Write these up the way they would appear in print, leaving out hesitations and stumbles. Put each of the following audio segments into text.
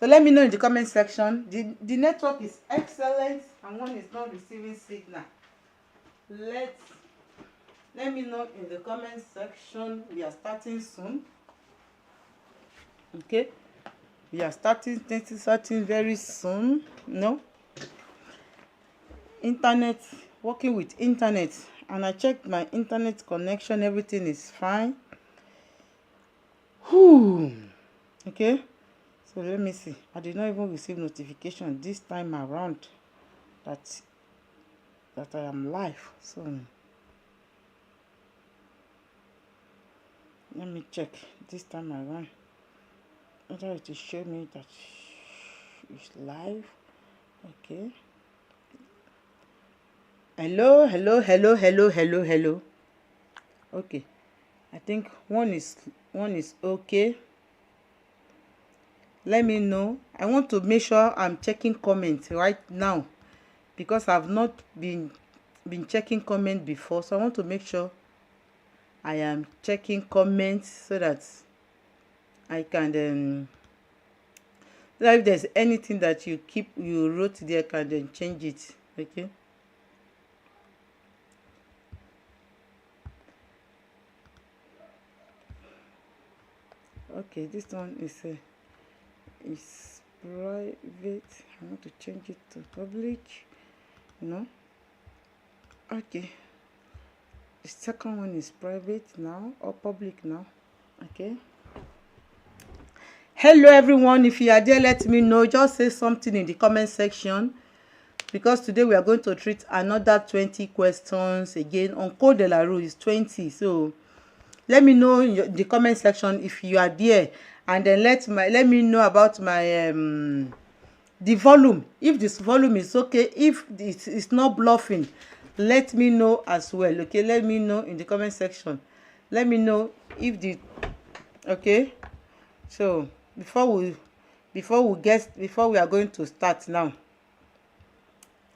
So let me know in the comment section. The network is excellent and one is not receiving signal. Let me know in the comment section. We are starting soon. Okay, we are starting very soon. No, internet, working with internet, and I checked my internet connection. Everything is fine. Whew. Okay, so let me see. I did not even receive notification this time around that I am live. So let me check this time around whether it will show me that it's live. Okay. Hello. Okay, I think one is okay. Let me know. I want to make sure I'm checking comments right now because I've not been checking comments before, so I want to make sure I am checking comments so that I can so that if there's anything that you wrote there, I can then change it. Okay. Okay, this one is private. I want to change it to public. No. Okay. The second one is private now or public now. Okay. Hello everyone. If you are there, let me know. Just say something in the comment section, because today we are going to treat another 20 questions again on Code de la Rue. Is 20. So let me know in the comment section if you are there, and then let me know about my the volume. If this volume is okay, if it's not bluffing, let me know as well. Okay, let me know in the comment section. Let me know if the okay. So before we are going to start now,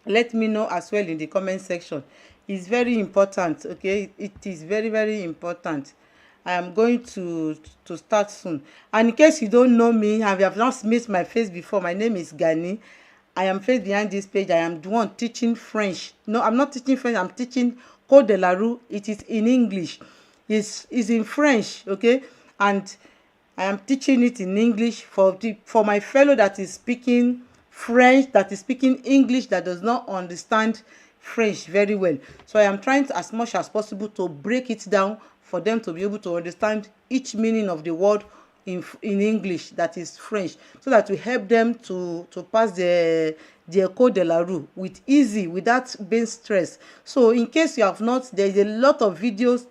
let me know as well in the comment section. It's very important. Okay, it is very, very important. I am going to start soon. And in case you don't know me, I have not met my face before, my name is Gani. I am face behind this page. I am the one teaching French. No, I'm not teaching French. I'm teaching Code de la Rue. It is in English. It's in French, okay? And I am teaching it in English for my fellow that is speaking French, that is speaking English, that does not understand French very well. So I am trying to, as much as possible, to break it down for them to be able to understand each meaning of the word in English, that is French, so that we help them to pass their Code de la Rue with easy, without being stressed. So in case you have not, there is a lot of videos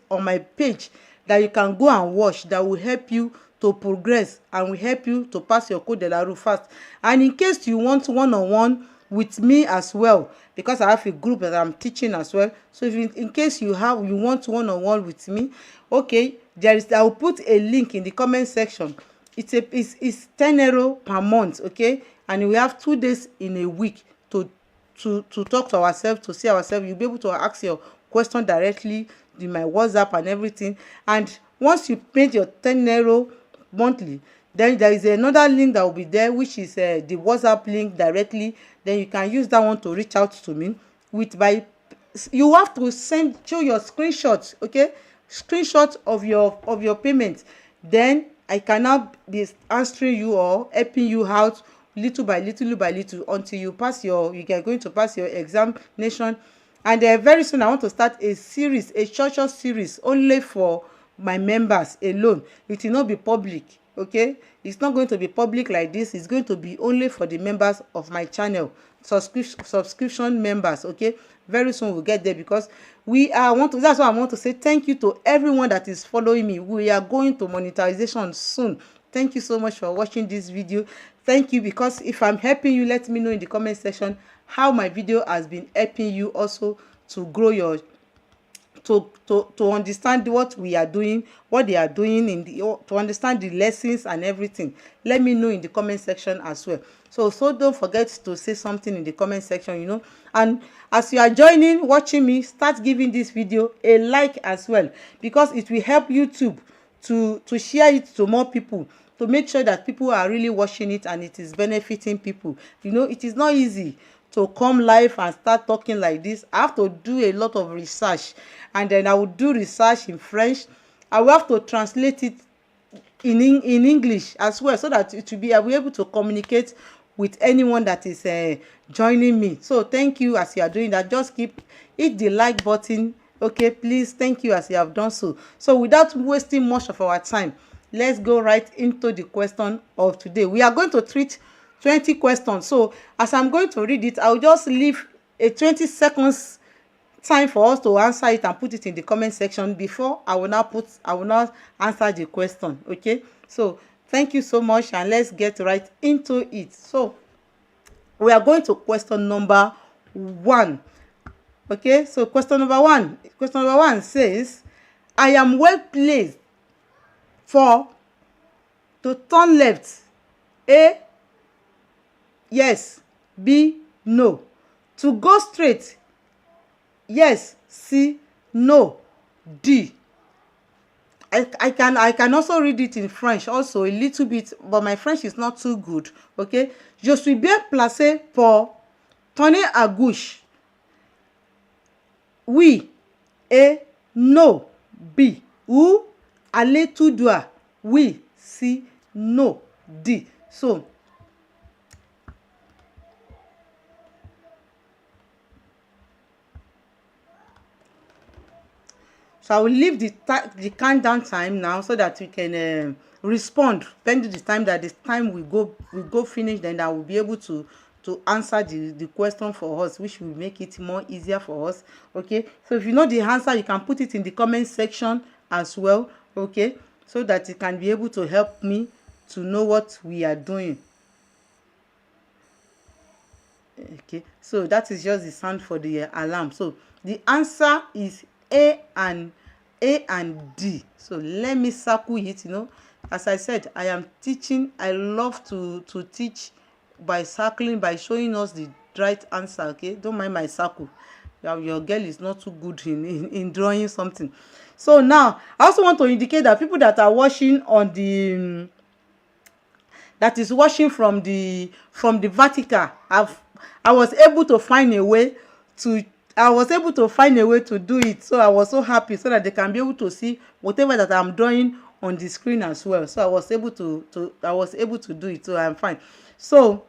on my page that you can go and watch that will help you to progress and will help you to pass your Code de la Rue fast. And in case you want one-on-one with me as well, because I have a group that I'm teaching as well. So if in case you want one-on-one with me, okay, I will put a link in the comment section. It's 10 euro per month, okay, and we have 2 days in a week to talk to ourselves, to see ourselves. You'll be able to ask your question directly in my WhatsApp and everything. And once you pay your 10 euro monthly, then there is another link that will be there, which is the WhatsApp link directly. Then you can use that one to reach out to me you have to show your screenshots, okay, screenshot of your payment. Then I can now be answering you or helping you out little by little until you are going to pass your examination. And very soon I want to start a short series only for my members alone. It will not be public, okay? It's not going to be public like this. It's going to be only for the members of my channel, subscription members, okay? Very soon we'll get there, because that's why I want to say thank you to everyone that is following me. We are going to monetization soon. Thank you so much for watching this video. Thank you, because if I'm helping you, let me know in the comment section how my video has been helping you also to grow your to understand what we are doing, what they are doing to understand the lessons and everything. Let me know in the comment section as well. So don't forget to say something in the comment section, you know. And as you are watching me, start giving this video a like as well, because it will help YouTube to share it to more people. to make sure that people are really watching it and it is benefiting people. You know, it is not easy to come live and start talking like this. I have to do a lot of research, and then I will do research in French. I will have to translate it in English as well, so that it will be, I'll be able to communicate with anyone that is joining me. So thank you as you are doing that. Just hit the like button. Okay, please, thank you as you have done so. So without wasting much of our time, let's go right into the question of today. We are going to treat 20 questions. So as I'm going to read it, I'll just leave a 20 seconds time for us to answer it and put it in the comment section before I will now answer the question. Okay, so thank you so much, and let's get right into it. So we are going to question number 1. Okay, so question number one says, I am well placed for to turn left. A, yes. B, no. To go straight. Yes. C, no. D. I can also read it in French also a little bit, but my French is not too good. Okay. Je suis bien placé pour tourner à gauche. Oui. A, no. B, ou aller tout droit. Oui. C, no. D. So I will leave the countdown time now, so that we can respond. Pending the time that this time we go finish, then I will be able to answer the question for us, which will make it more easier for us. Okay, so if you know the answer, you can put it in the comment section as well. Okay, so that it can be able to help me to know what we are doing. Okay, so that is just the sound for the alarm. So the answer is A and D. So let me circle it. You know, as I said, I am teaching. I love to teach by circling, by showing us the right answer. Okay, don't mind my circle. Your girl is not too good in drawing something. So now I also want to indicate that people that are watching on the that is watching from the vertical, I was able to find a way to do it. So I was so happy, so that they can be able to see whatever that I'm drawing on the screen as well. So I was able to do it. So I'm fine. So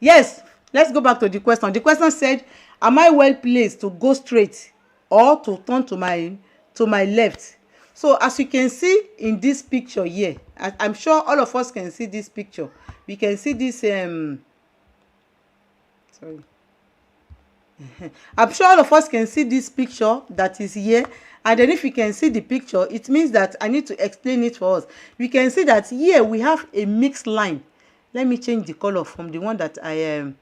yes, let's go back to the question. The question said, am I well placed to go straight or to turn to my left? So as you can see in this picture here, I'm sure all of us can see this picture. We can see this sorry. I'm sure all of us can see this picture that is here. And then if you can see the picture, it means that I need to explain it for us. We can see that here we have a mixed line. Let me change the color from the one that I am,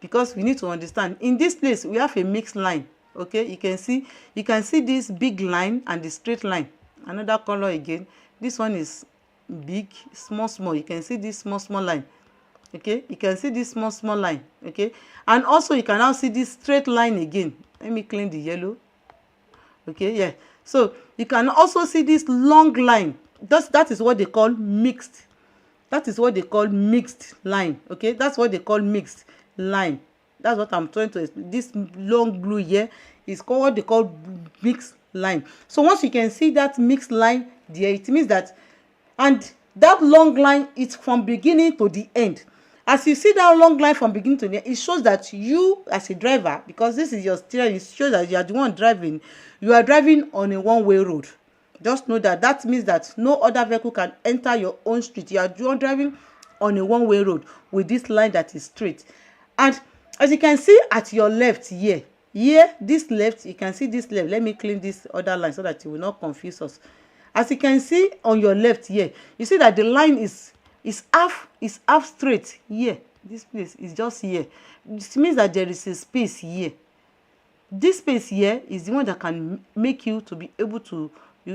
because we need to understand. In this place, we have a mixed line. Okay, you can see this big line and the straight line. Another color again. This one is big, small. You can see this small line. Okay, you can see this small line. Okay, and also you can now see this straight line again. Let me clean the yellow. Okay, yeah, so you can also see this long line. That is what they call mixed. That is what they call mixed line. Okay, that's what they call mixed line. That's what I'm trying to explain. This long blue here is called what they call mixed line. So once you can see that mixed line there, it means that, and that long line is from beginning to the end. As you see that long line from beginning to the end, it shows that you as a driver, because this is your steering, it shows that you are the one driving. You are driving on a one-way road. Just know that that means that no other vehicle can enter your own street. You are driving on a one-way road with this line that is straight. And as you can see at your left here, this left, you can see this left. Let me clean this other line so that it will not confuse us. As you can see on your left here, you see that the line is half straight here. This place is just here. This means that there is a space here. This space here is the one that can make you to be able to,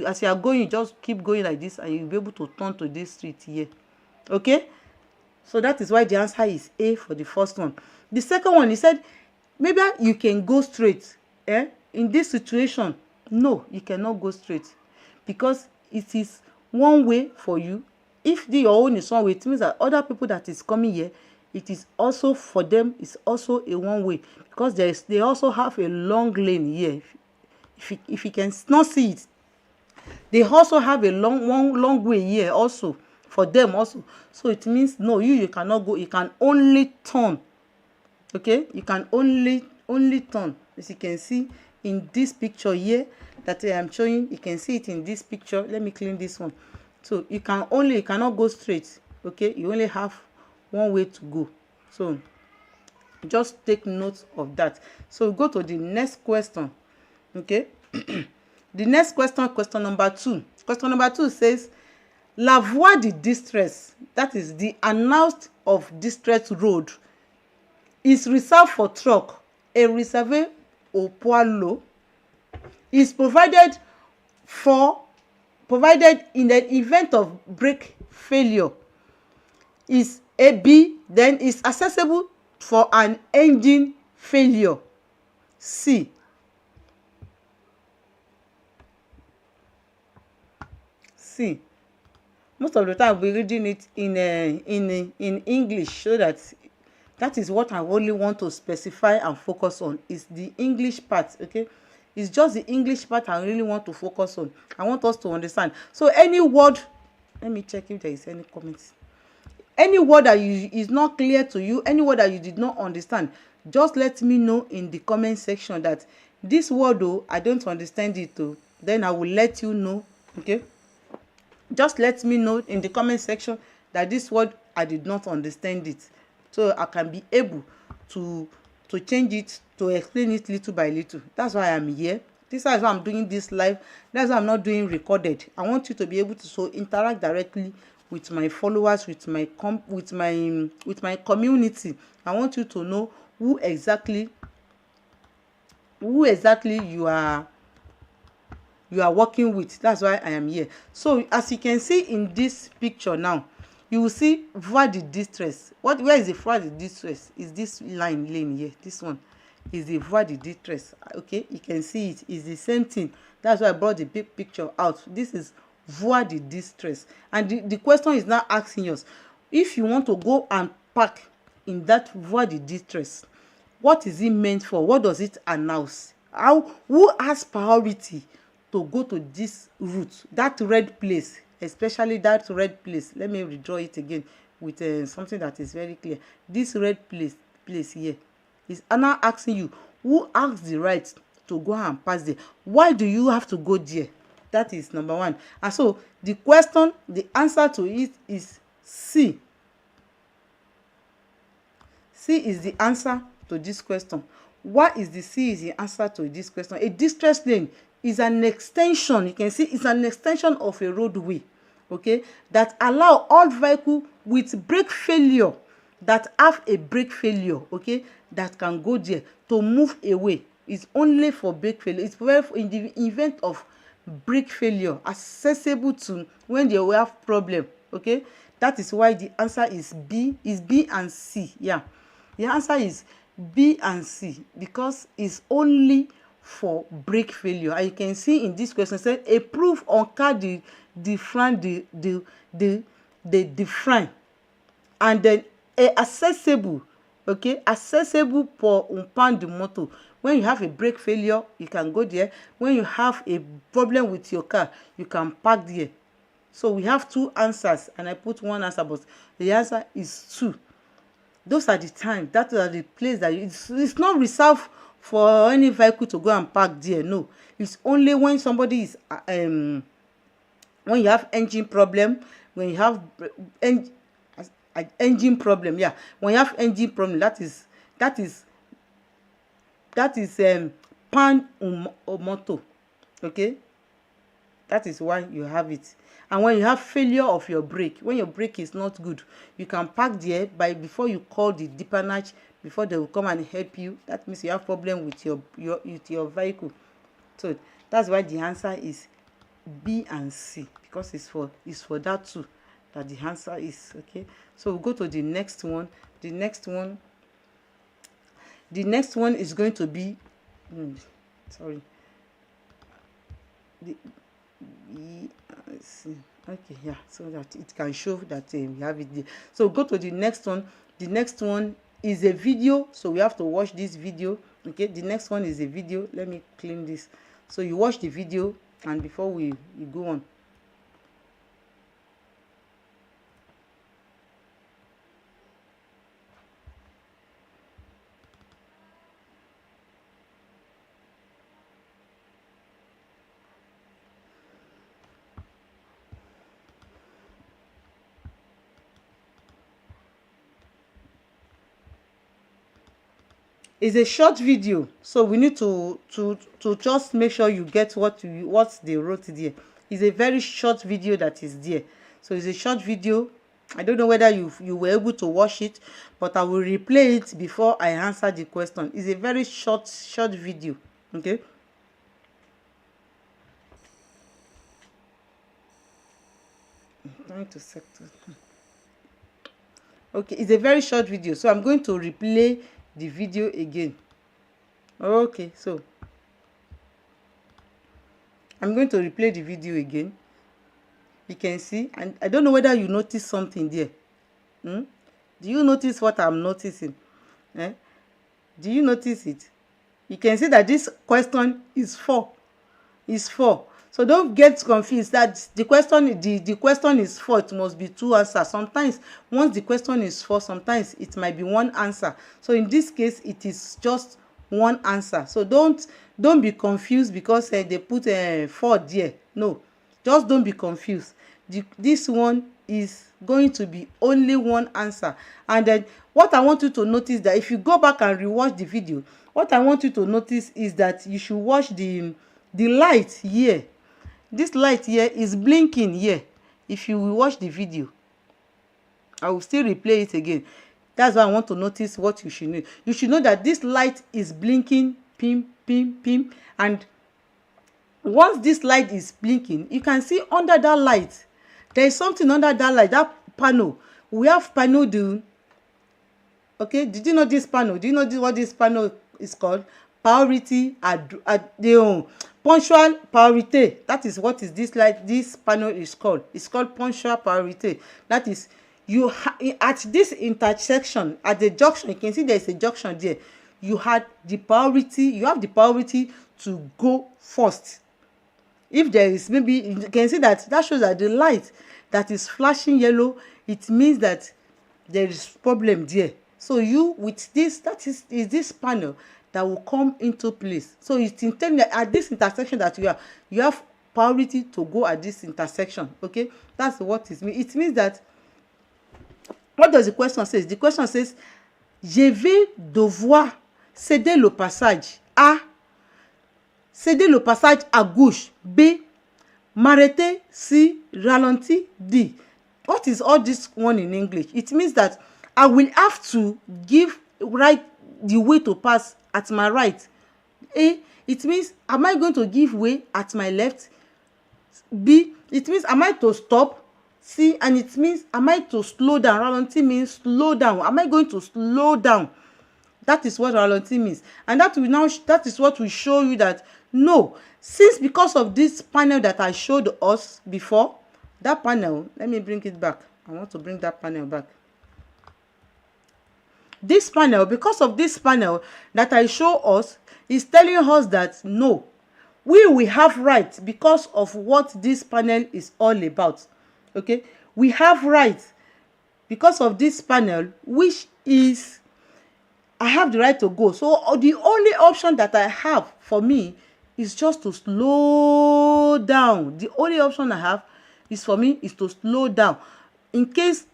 as you are going, you just keep going like this, and you'll be able to turn to this street here. Okay, so that is why the answer is A for the first one. The second one, he said maybe you can go straight. In this situation, no, you cannot go straight, because it is one way for you if your own is one way, it means that other people that is coming here, it is also for them, it's also a one way, because they also have a long lane here. If you can not see it, they also have a long way here also for them also. So it means no, you cannot go, you can only turn. Okay, you can only turn, as you can see in this picture here that I am showing. You can see it in this picture. Let me clean this one. So you cannot go straight. Okay, you only have one way to go. So just take note of that. So go to the next question. Okay. The next question, question number 2. Question number 2 says, La voie de distress, that is the announced of distress road, is reserved for truck et réservé au poids lourd, is provided in the event of brake failure, is a B, then is accessible for an engine failure. C. C. Most of the time we're reading it in English, so that is what I only want to specify and focus on, is the English part. Okay, it's just the English part I really want to focus on. I want us to understand. So any word, let me check if there is any comments. Any word that is not clear to you, any word that you did not understand, just let me know in the comment section that this word, though, I don't understand it too. Then I will let you know. Okay, just let me know in the comment section that this word I did not understand it, so I can be able to change it, to explain it little by little. That's why I'm here. This is why I'm doing this live. That's why I'm not doing recorded. I want you to be able to interact directly with my followers, with my community. I want you to know who exactly you are working with. That's why I am here. So as you can see in this picture now, you will see voie de distress. Where is the voie de distress? Is this lane here? This one is the voie de distress. Okay, you can see it is the same thing. That's why I brought the big picture out. This is voie de distress, and the question is now asking us, if you want to go and park in that voie de distress, what is it meant for? What does it announce? Who has priority to go to this route, that red place, especially that red place? Let me redraw it again with something that is very clear. This red place here is now asking you, who has the right to go and pass there? Why do you have to go there? That is number 1. And so the question, the answer to it is C. C is the answer to this question. Why is the C is the answer to this question? A distress lane is an extension. You can see it's an extension of a roadway, okay, that allow all vehicles with brake failure, that have a brake failure, okay, that can go there to move away. It's only for brake failure. It's in the event of brake failure, accessible to when they will have problem. Okay, that is why the answer is B and C. Yeah, the answer is B and C, because it's only for brake failure. And you can see in this question, said a proof on car the frein and then a accessible, okay, accessible pour un pan de moto. When you have a brake failure, you can go there. When you have a problem with your car, you can park there. So we have 2 answers, and I put 1 answer, but the answer is 2. Those are the time, that are the place that it's not reserved for any vehicle to go and park there. No, it's only when somebody is when you have engine problem, when you have engine problem. Yeah, when you have engine problem, that is pan or motor. Okay, that is why you have it. And when you have failure of your brake, when your brake is not good, you can park there before you call the depannage, before they will come and help you. That means you have problem with your vehicle. So that's why the answer is B and C, because it's for that too that the answer is. Okay, so we'll go to the next one. The next one is going to be let's see. Okay, yeah, so that it can show that we have it there. So go to the next one. The next one is a video, so we have to watch this video. Okay, the next one is a video. Let me clean this. So you watch the video, and before we go on. It's a short video, so we need to just make sure you get what they wrote there. It's a very short video that is there. So it's a short video. I don't know whether you were able to watch it, but I will replay it before I answer the question. It's a very short video. Okay. I'm trying to settle. Okay, it's a very short video, so I'm going to replay the video again. Okay, so I'm going to replay the video again. You can see, and I don't know whether you notice something there. Do you notice what I'm noticing? Do you notice it? You can see that this question is 4. So don't get confused that the question is 4. It must be 2 answers. Sometimes once the question is 4, sometimes it might be 1 answer. So in this case, it is just 1 answer. So don't be confused because they put 4 there. No, just don't be confused. This one is going to be only 1 answer. And then what I want you to notice, that if you go back and rewatch the video, what I want you to notice is that you should watch the light here. This light here is blinking here. If you will watch the video, I will still replay it again. That's why I want to notice what you should know. You should know that this light is blinking, pim, pim, pim. And once this light is blinking, you can see under that light, there is something under that light, that panel. We have panel do. Okay, did you know this panel? Do you know what this panel is called? Priority punctual priority. That is what is this light. This panel is called. It's called punctual priority. That is, at this intersection, at the junction, you can see there is a junction there. You have the priority to go first. If there is, maybe you can see that shows that the light that is flashing yellow, it means that there is problem there. So you, with this, that is this panel that will come into place. So it's intended that at this intersection that you have priority to go at this intersection. Okay, that's what it means. It means that, what does the question say? The question says, je vais devoir céder le passage A, céder le passage à gauche B, m'arrêter si ralenti D. What is all this one in English? It means that I will have to give the way to pass at my right. A, it means, am I going to give way at my left? B, it means, am I to stop? C, and it means, am I to slow down? Ralenti means slow down. Am I going to slow down? That is what ralenti means. And that is what will show you that no, since because of this panel that I showed us before, that panel, let me bring it back. I want to bring that panel back. This panel, because of this panel that I show us, is telling us that no, we will have right because of what this panel is all about. Okay, we have right because of this panel, which is, I have the right to go. So the only option that I have for me is just to slow down. The only option I have is for me is to slow down. In case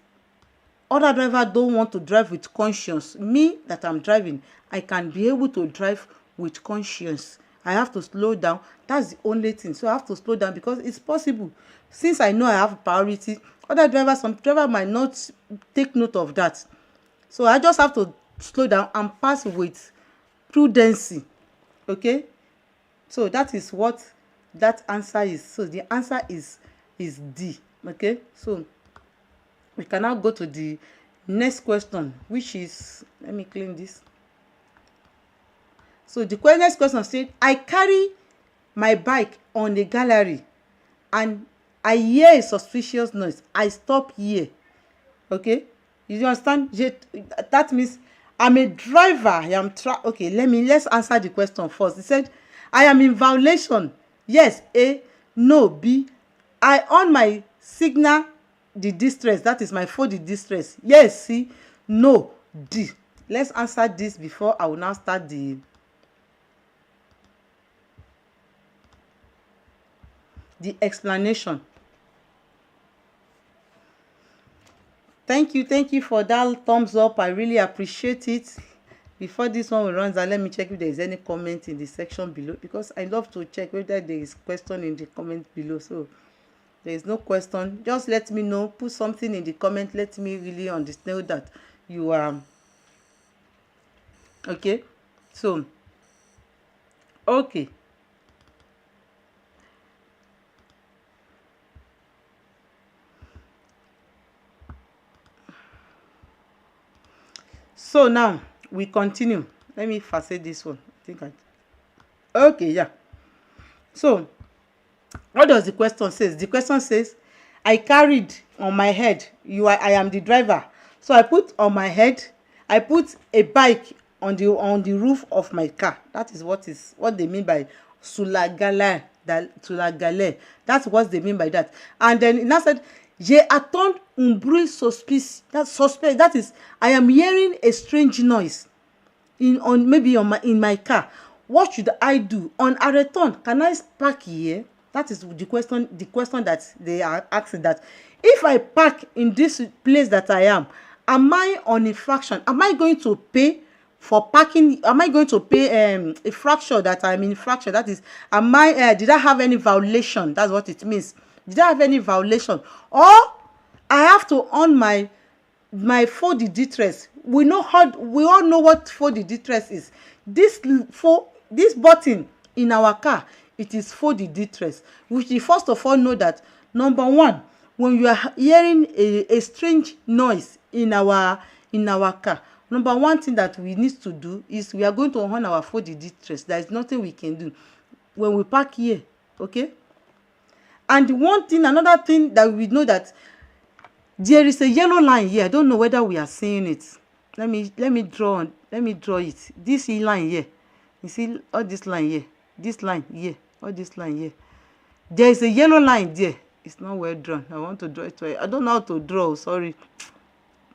other drivers don't want to drive with conscience, me that I'm driving, I can be able to drive with conscience. I have to slow down. That's the only thing. So I have to slow down because it's possible. Since I know I have priority, some drivers might not take note of that. So I just have to slow down and pass with prudency. Okay? So that is what that answer is. So the answer is D. Okay? So we can now go to the next question, which is, let me clean this. So the next question said, I carry my bike on the gallery. and I hear a suspicious noise, I stop here. Okay, you understand? That means I'm a driver. I am okay, let's answer the question first. He said I am in violation. Yes, A. No, B. I on my signal the distress, that is my phone the distress. Yes, C. No, D. Let's answer this before I will now start the explanation. Thank you for that thumbs up. I really appreciate it. Before this one runs out, let me check if there is any comment in the section below, because I love to check whether there is question in the comment below. So there is no question, just let me know. Put something in the comment, let me really understand that you are okay. So okay, so now we continue. Let me first say this one. I think I okay, yeah. So what does the question says? The question says I carried on my head, I am the driver, so I put on my head, I put a bike on the roof of my car. That is what they mean by sulagale. Sulagale, that's what they mean by that. And then it now said j'ai attendu un bruit suspicious. That's suspect, that is I am hearing a strange noise in my car. What should I do? On a return, can I park here? That is the question that they are asking, that if I park in this place that I am I on infraction? Am I going to pay for parking? Am I going to pay a fraction that I'm in infraction? That is, am I did I have any violation? That's what it means. Did I have any violation? Or I have to on my for the distress. We all know what for the distress is. This button in our car, it is for the distress. We should first of all know that, number one, when you are hearing a strange noise in our car, number one thing that we need to do is we are going to on our for the distress. There is nothing we can do when we park here. Okay. And another thing that we know, that there is a yellow line here. I don't know whether we are seeing it. Let me draw it. This line here, you see all this line here, this line here, all this line here, there is a yellow line there. It's not well drawn. I want to draw it well. I don't know how to draw, sorry.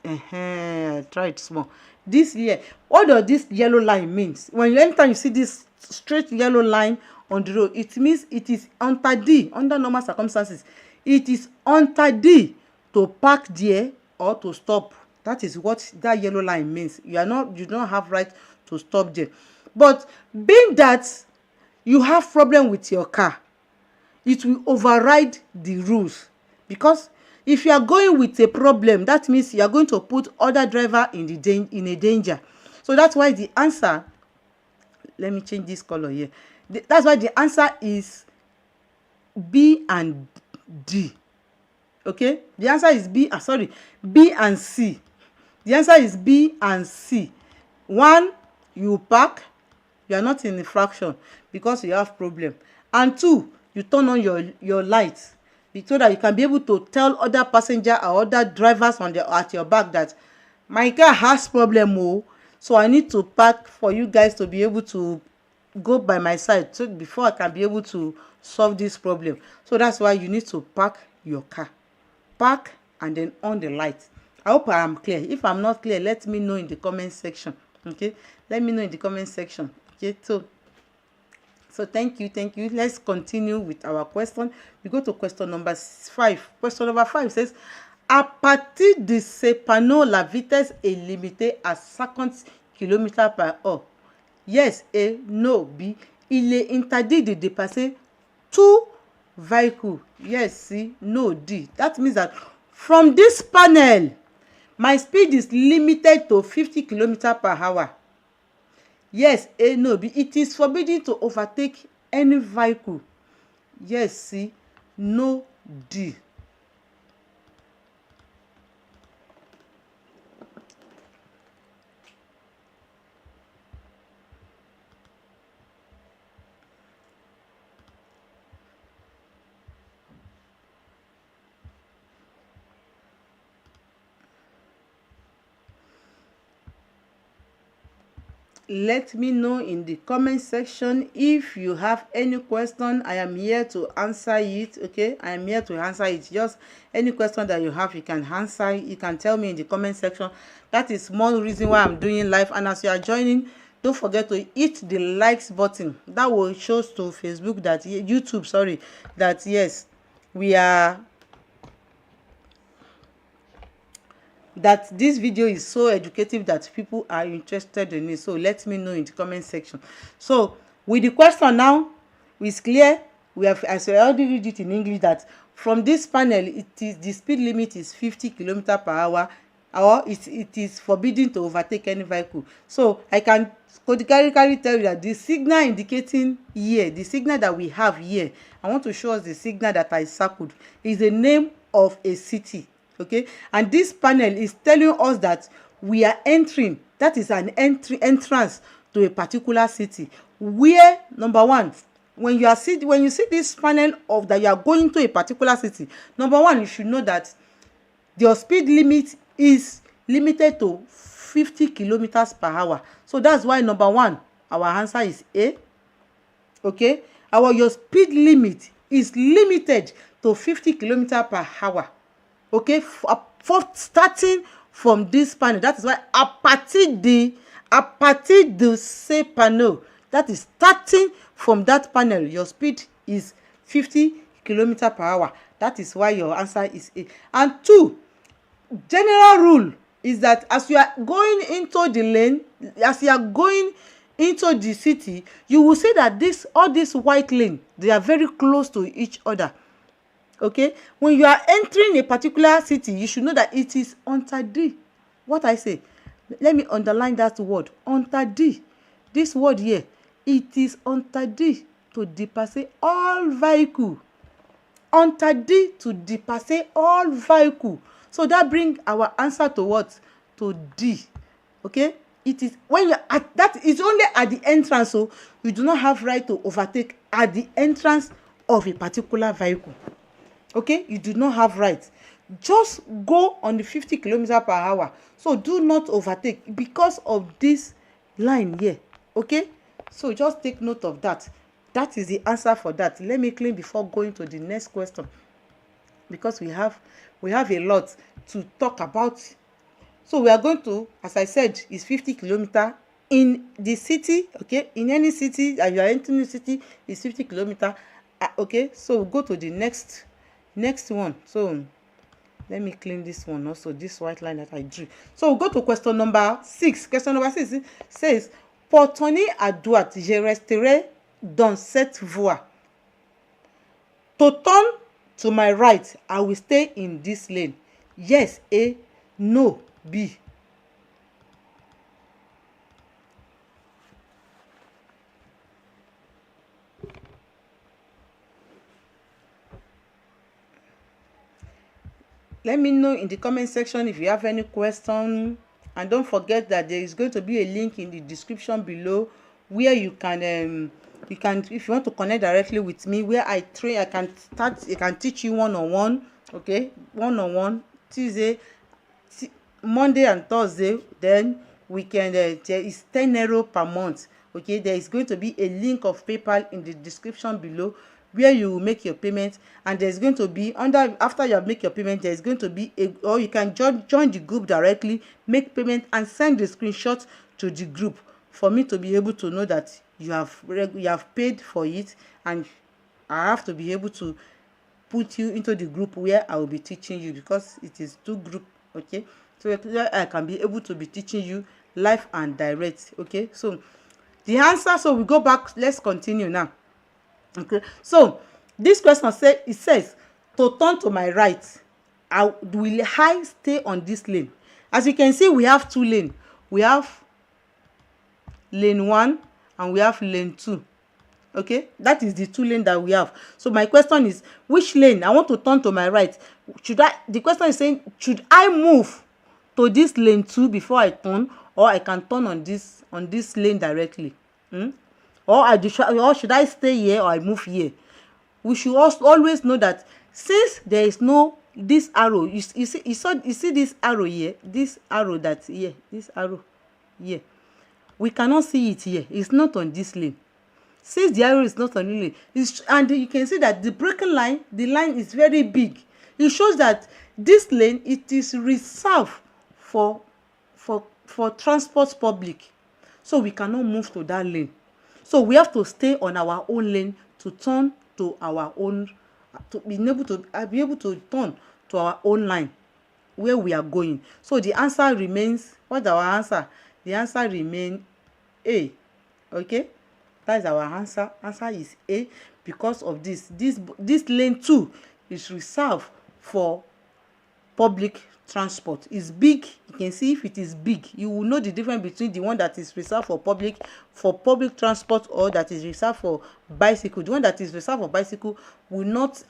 Try it small. This here, what does this yellow line means? Anytime you see this straight yellow line on the road, it means it is interdit. Under normal circumstances, it is interdit to park there or to stop. That is what that yellow line means. You don't have right to stop there. But being that you have problem with your car, it will override the rules, because if you are going with a problem, that means you are going to put other driver in a danger. So that's why the answer, let me change this color here. That's why the answer is B and D. Okay, the answer is B and C. The answer is B and C. One, you park, you are not in infraction because you have problem. And two, you turn on your lights so that you can be able to tell other passenger or other drivers at your back that my car has problem, so I need to park for you guys to be able to go by my side, so before I can be able to solve this problem. So that's why you need to park your car. Park and then on the light. I hope I am clear. If I'm not clear, let me know in the comment section. Okay, let me know in the comment section. Okay, so thank you. Let's continue with our question. We go to question number 5. Question number 5 says, à partir de ces panneaux, la vitesse est limitée à 50 km/h. Yes, A. No, B. Il est interdit de dépasser two vehicle. Yes, C. No, D. That means that from this panel, my speed is limited to 50 km/h. Yes, A. No, B. It is forbidden to overtake any vehicle. Yes, C. No, D. let me know in the comment section if you have any question. I am here to answer it. Okay, I am here to answer it. Just any question that you have, you can answer. You can tell me in the comment section. That is more reason why I'm doing live. And as you are joining, don't forget to hit the likes button. That will show to Facebook, that YouTube, sorry, that yes, we are, that this video is so educative that people are interested in it. So let me know in the comment section. So with the question now, it's clear. We have, as I already read it in English, that from this panel, it is the speed limit is 50 km/h, or it is forbidden to overtake any vehicle. So I can categorically tell you that the signal indicating here, the signal that we have here, I want to show us the signal that I circled, is the name of a city. Okay, and this panel is telling us that we are entering, that is an entrance to a particular city, where number one, when you see this panel of that you are going to a particular city, number one, you should know that your speed limit is limited to 50 km/h. So that's why number one, our answer is A. Okay, your speed limit is limited to 50 km/h. Okay, for starting from this panel, that is why à partir de ce panel, that is starting from that panel, your speed is 50 km/h. That is why your answer is A. And two, general rule is that as you are going into the lane, as you are going into the city, you will see that all these white lane, they are very close to each other. Okay, when you are entering a particular city, you should know that it is interdit. What I say, let me underline that word, interdit. This word here, it is interdit to dépasser all vehicle. Interdit to dépasser all vehicle. So that brings our answer to what? To D. Okay, it is when you are at that, is only at the entrance, so you do not have right to overtake at the entrance of a particular vehicle. Okay, you do not have right. Just go on the 50 km/h. So do not overtake because of this line here. Okay, so just take note of that. That is the answer for that. Let me clean before going to the next question, because we have a lot to talk about. So we are going to, as I said, is 50 km in the city. Okay, in any city that you are entering the city is 50 km. Okay, so we'll go to the next one. So let me clean this one also, this white line that I drew. So we'll go to question number 6. Question number 6 says, pour tourner à droite, je resterai dans cette voie. To turn to my right, I will stay in this lane. Yes, A. No, B. Let me know in the comment section if you have any question, and don't forget that there is going to be a link in the description below where you can if you want to connect directly with me, where I can teach you one-on-one. Okay, one-on-one Tuesday, Monday and Thursday. Then we can there is 10 euro per month. Okay, there is going to be a link of PayPal in the description below where you will make your payment, and there's going to be after you have make your payment, there's going to be or you can join the group directly, make payment and send the screenshot to the group for me to be able to know that you have paid for it, and I have to be able to put you into the group where I will be teaching you, because it is 2 group. Okay, so I can be able to be teaching you live and direct. Okay, so the answer, so we go back, let's continue now. Okay, so this question says to turn to my right, will I stay on this lane? As you can see, we have 2 lanes. We have lane 1 and we have lane 2. Okay, that is the 2 lanes that we have. So my question is, which lane I want to turn to my right? The question is saying, should I move to this lane 2 before I turn, or I can turn on this lane directly? Or should I stay here, or I move here? We should also always know that since there is no this arrow, you see this arrow here, this arrow that's here, this arrow here. we cannot see it here. It's not on this lane. Since the arrow is not on the lane, and you can see that the braking line, the line is very big. It shows that this lane, it is reserved for transport public. So we cannot move to that lane. So we have to stay on our own lane to turn to our own, to be able to turn to our own line where we are going. So the answer remains, what's our answer? The answer remains A. Okay, that is our answer. Answer is A. Because of this lane 2 is reserved for public transport. Is big. You can see if it is big, you will know the difference between the one that is reserved for public transport or that is reserved for bicycle. The one that is reserved for bicycle will not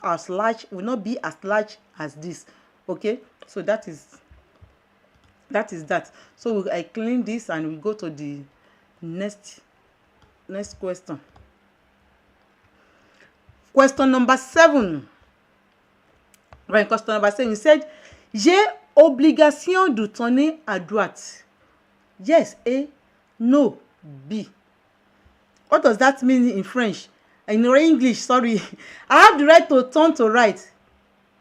be as large as this. Okay, so that is that. So I clean this and we go to the next question. Question number 7. Right, question number 7, he said, j'ai obligation de tourner à droite. Yes, A. No, B. What does that mean in French? In English, sorry. I have the right to turn to right.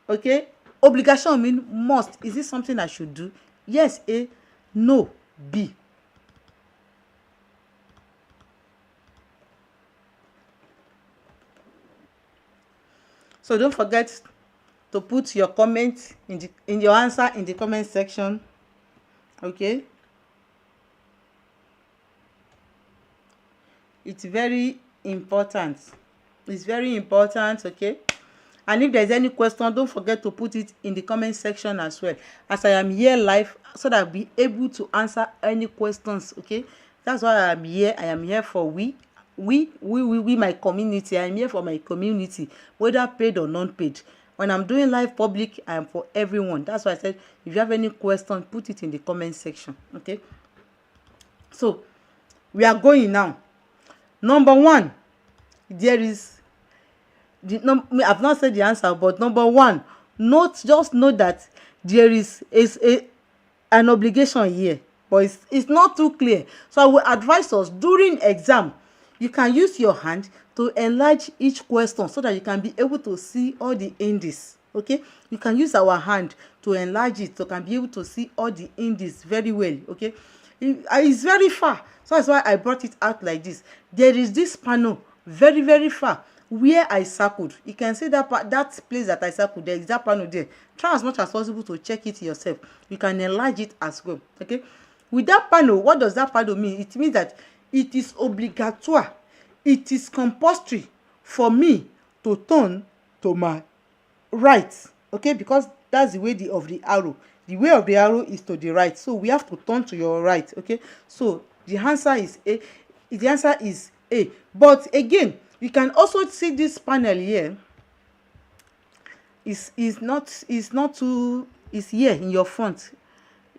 Okay? Obligation means must. Is it something I should do? Yes, A. No, B. So don't forget to put your comment in your answer in the comment section. Okay? It's very important. It's very important. Okay? And if there's any question, don't forget to put it in the comment section as well, as I am here live, so that I'll be able to answer any questions. Okay, that's why I'm here. I am here for we, my community. I'm here for my community, whether paid or non-paid. When I'm doing live public, I am for everyone. That's why I said, if you have any question, put it in the comment section. Okay, so we are going now. Number 1, there is I've not said the answer, but number 1, just note that there is an obligation here, but it's not too clear. So I will advise us, during exam, you can use your hand to enlarge each question so that you can be able to see all the indices. Okay, you can use our hand to enlarge it, so can be able to see all the indices very well. Okay, it's very far, so that's why I brought it out like this. There is this panel very, very far where I circled. You can see that place that I circled, there is that panel there. Try as much as possible to check it yourself. You can enlarge it as well. Okay, with that panel, what does that panel mean? It means that it is obligatoire, it is compulsory for me to turn to my right. Okay, because that's the way of the arrow. The way of the arrow is to the right, so we have to turn to your right. Okay, so the answer is A. The answer is A. But again, you can also see this panel here is here in your front,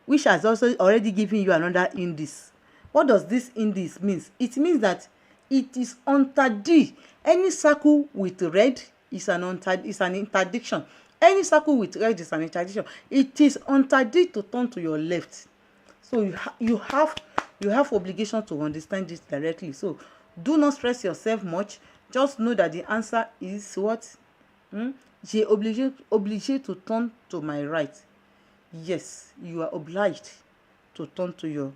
which has also already given you another index. What does this index means? It means that it is interdit. Any circle with red is an interdiction. Any circle with red is an interdiction. It is interdit to turn to your left. So you have obligation to understand this directly. So do not stress yourself much. Just know that the answer is what? J'ai obligé to turn to my right. Yes, you are obliged to turn to your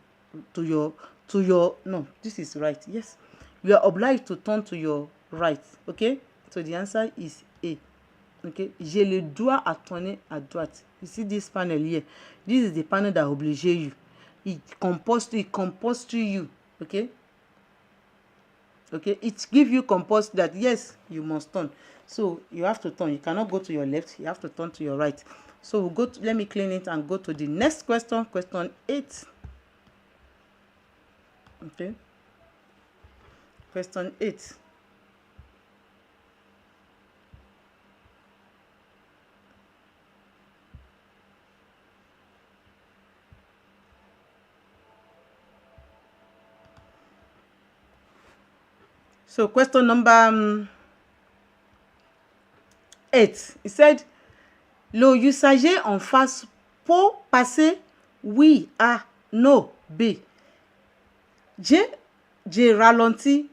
no, this is right. Yes, you are obliged to turn to your right. Okay, so the answer is A. Okay, j'ai le droit à tourner à droite. You see this panel here? This is the panel that obliges you. It compulsory you. Okay, it gives you compulsory that yes, you must turn. So you have to turn. You cannot go to your left, you have to turn to your right. So we'll go to, let me clean it and go to the next question. Question 8. Okay, question 8. So question number 8. It said, le usager en face peut passer oui, A, no, B. J. J. Ralonti,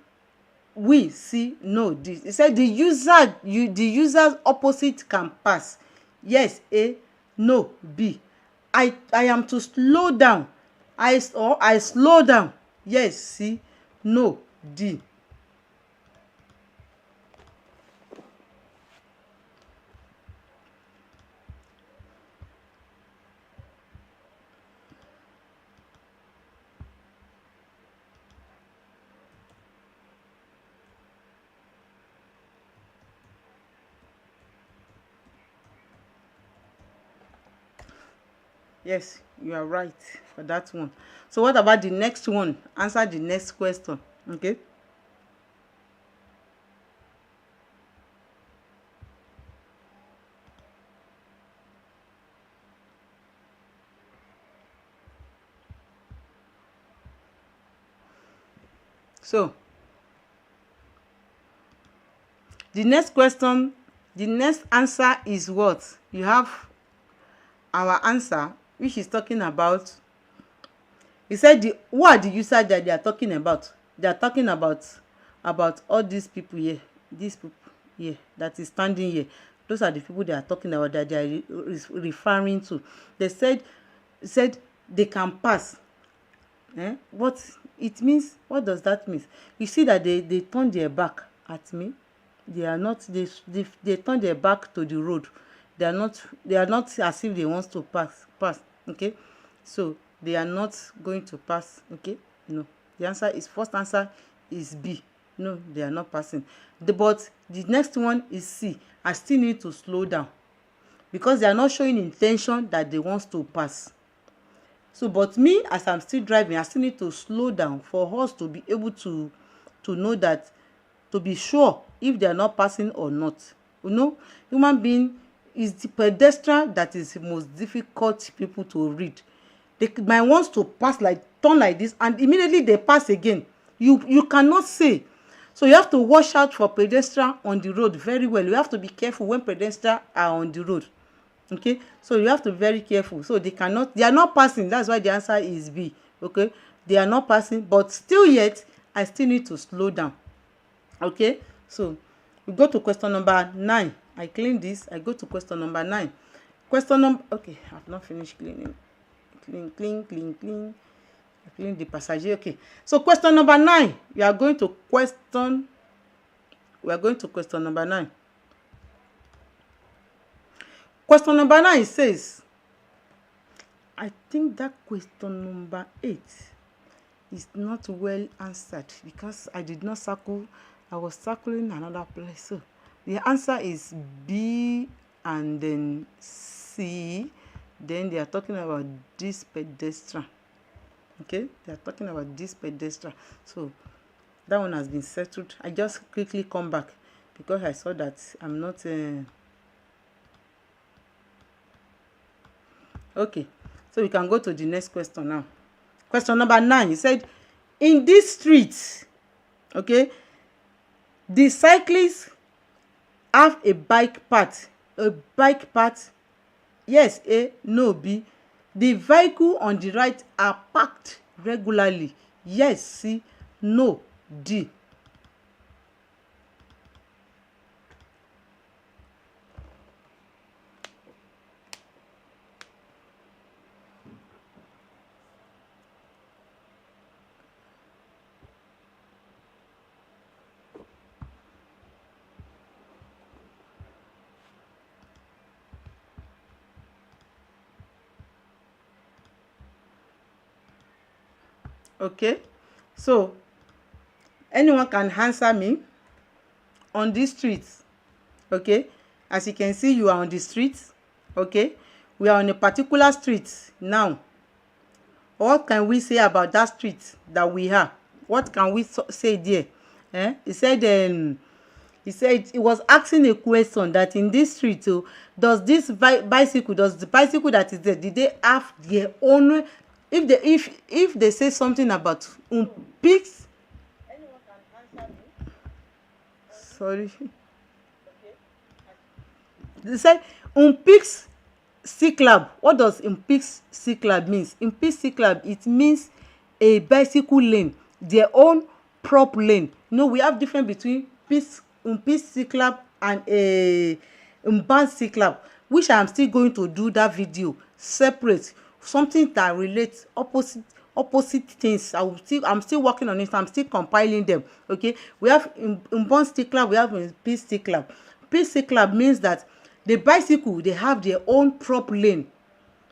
we see no this. He said the user's opposite can pass. Yes, A. No, B. I am to slow down. I slow down. Yes, C. No, D. Yes, you are right for that one. So what about the next one? Answer the next question. Okay. So the next question, the next answer is what? You have our answer, which is talking about. He said who are the users that they are talking about? They are talking about all these people here, these people here that is standing here. Those are the people they are talking about, that they are referring to. They said they can pass. What it means? What does that mean? You see that they turn their back at me. They are not, they turn their back to the road. They are not as if they want to pass. Okay, so they are not going to pass. Okay, no, the answer is, first answer is B. No, they are not passing. But the next one is C. I still need to slow down, because they are not showing intention that they want to pass. So but me, as I'm still driving, I still need to slow down for us to be able to know that, to be sure if they are not passing or not. Human being is the pedestrian that is the most difficult people to read. They might want to pass, like turn like this, and immediately they pass again. You cannot say. So you have to watch out for pedestrian on the road very well. You have to be careful when pedestrians are on the road. Okay, so you have to be very careful. So they are not passing. That's why the answer is B. Okay, they are not passing, but still yet I still need to slow down. Okay, so we go to question number 9. I clean this. I go to question number 9. Okay, I've not finished cleaning. Clean. I clean the passager. Okay, so question number 9. We are going to question number 9. Question number 9 says, I think that question number 8 is not well answered, because I did not circle. I was circling another place. So the answer is B and then C. Then they are talking about this pedestrian. Okay, they are talking about this pedestrian. So that one has been settled. I just quickly come back because I saw that I'm not okay, so we can go to the next question now. Question number 9. He said, in this street, okay, the cyclists have a bike path. Yes, A. No, B. The vehicle on the right are parked regularly. Yes, C. No, D. Okay, so anyone can answer me on this street. Okay, as you can see, you are on the street. Okay, we are on a particular street now. What can we say about that street that we have? What can we say there? He said he was asking a question that in this street, does the bicycle that is there, did they have their own? If they say something about pigs, anyone can answer me. Sorry. They say pigs cyclab. What does pigs cyclab means? Pigs cyclab, it means a bicycle lane their own prop lane. You know, we have difference between piste cyclable and a urban cyclable, which I am still going to do that video separate, something that relates opposite things. I'm still working on it. I'm still compiling them. Okay, we have urban cyclable, we have piste cyclable. Piste cyclable means that the bicycle, they have their own prop lane.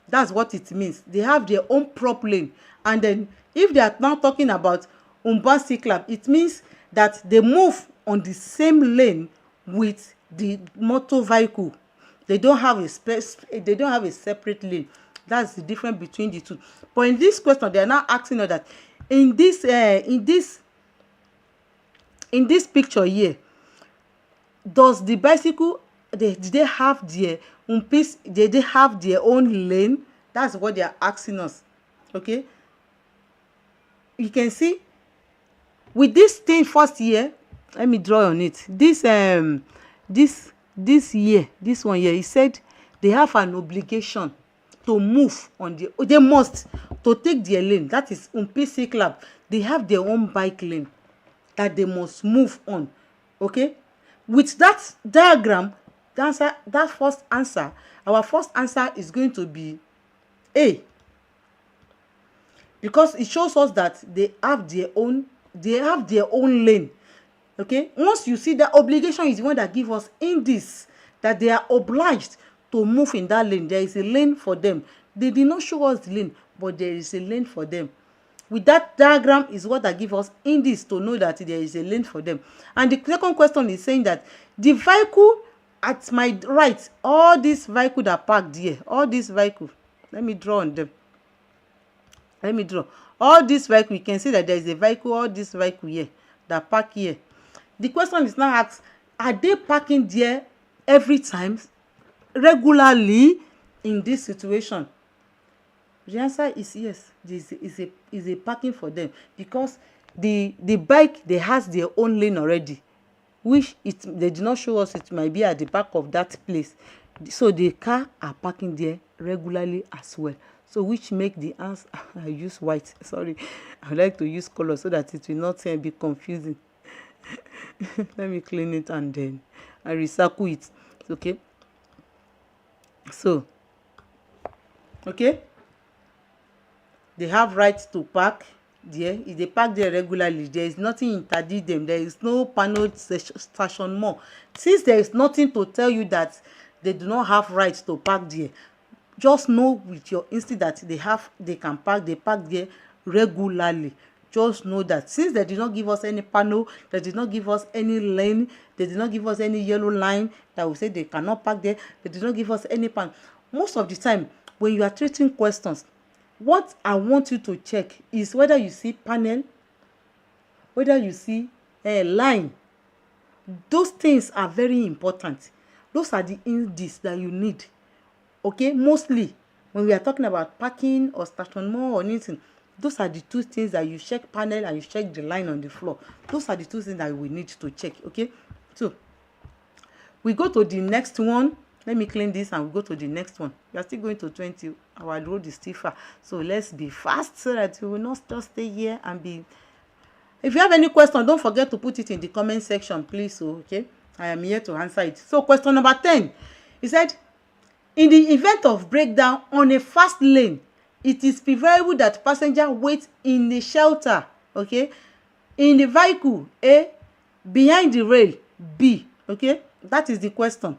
That's what it means. They have their own prop lane. And then if they are now talking about urban cyclable, it means that they move on the same lane with the motor vehicle. They don't have a separate lane. That's the difference between the two. But in this question, they are now asking us that in this picture here, does the bicycle, did they have their did they have their own lane? That's what they are asking us. Okay, you can see with this thing first here, let me draw on it. This year, this one here, he said they have an obligation to move on they must to take their lane. That is piste cyclable. They have their own bike lane that they must move on. Okay, with that diagram, that first answer, our first answer is going to be A, because it shows us that they have their own lane. Okay, once you see that obligation is the one that gives us in this, that they are obliged to move in that lane. There is a lane for them. They did not show us the lane, but there is a lane for them. With that diagram is what that gives us in this to know that there is a lane for them. And the second question is saying that the vehicle at my right, all these vehicles that parked here, all these vehicles, let me draw on them. Let me draw. All these vehicles, you can see that there is a vehicle, all these vehicles here that park here. The question is now asked, are they parking there every time, regularly in this situation? The answer is yes. This is a parking for them, because the bike, they has their own lane already, which they did not show us. It might be at the back of that place. So the car are parking there regularly as well. So which make the answer, I use white, sorry, I like to use color so that it will not be confusing. Let me clean it and then I recycle it. Okay, so okay, they have right to park there. If they park there regularly, there is nothing interdict them. There is no panel station more. Since there is nothing to tell you that they do not have right to park there, just know with your instinct that they can park. They park there regularly. Just know that since they did not give us any panel, they did not give us any lane, they did not give us any yellow line that will say they cannot park there, they did not give us any panel. Most of the time when you are treating questions, what I want you to check is whether you see panel, whether you see a line. Those things are very important. Those are the indices that you need. Okay, mostly when we are talking about parking or stationnement or anything, those are the two things that you check: panel and you check the line on the floor. Those are the two things that we need to check. Okay, so we go to the next one. Let me clean this and we go to the next one. We are still going to 20. Our road is still far, so let's be fast so that we will not just stay here and be. If you have any question, don't forget to put it in the comment section, please. Okay, I am here to answer it. So question number 10, he said, in the event of breakdown on a fast lane, it is preferable that passenger wait in the shelter, okay, in the vehicle, A, behind the rail, B. Okay, that is the question.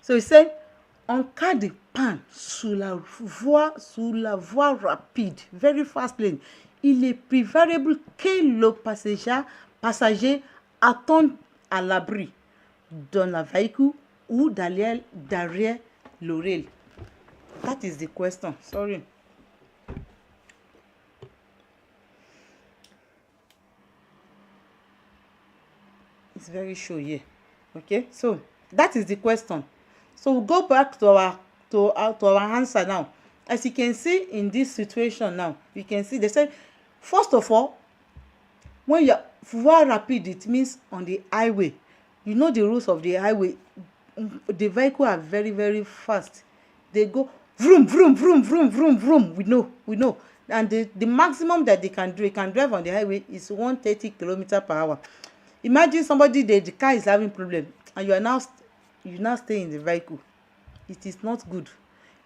So he said, en cas de panne sur la voie rapide, very fast lane, il est préférable que le passager attende à l'abri dans la véhicule ou derrière le rail. That is the question. Sorry. It's very sure here. Okay, so that is the question. So we'll go back to our answer now. As you can see in this situation now, you can see they say, first of all, when you're voie rapide, it means on the highway. You know the rules of the highway. The vehicle are very, very fast. They go vroom vroom vroom vroom vroom vroom. We know and the maximum that they can drive on the highway is 130 km/h. Imagine somebody, the car is having problem and you now stay in the vehicle. It is not good.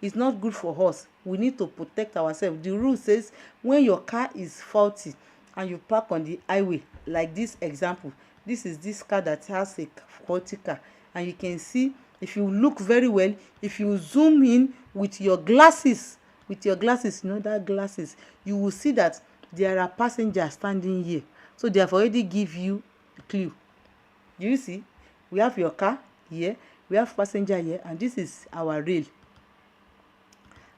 It's not good for us. We need to protect ourselves. The rule says when your car is faulty and you park on the highway, like this example, this is this car that has a faulty car, and you can see, if you look very well, if you zoom in with your glasses, you know that glasses, you will see that there are passengers standing here. So they have already give you a clue. Do you see? We have your car here, we have passenger here, and this is our rail,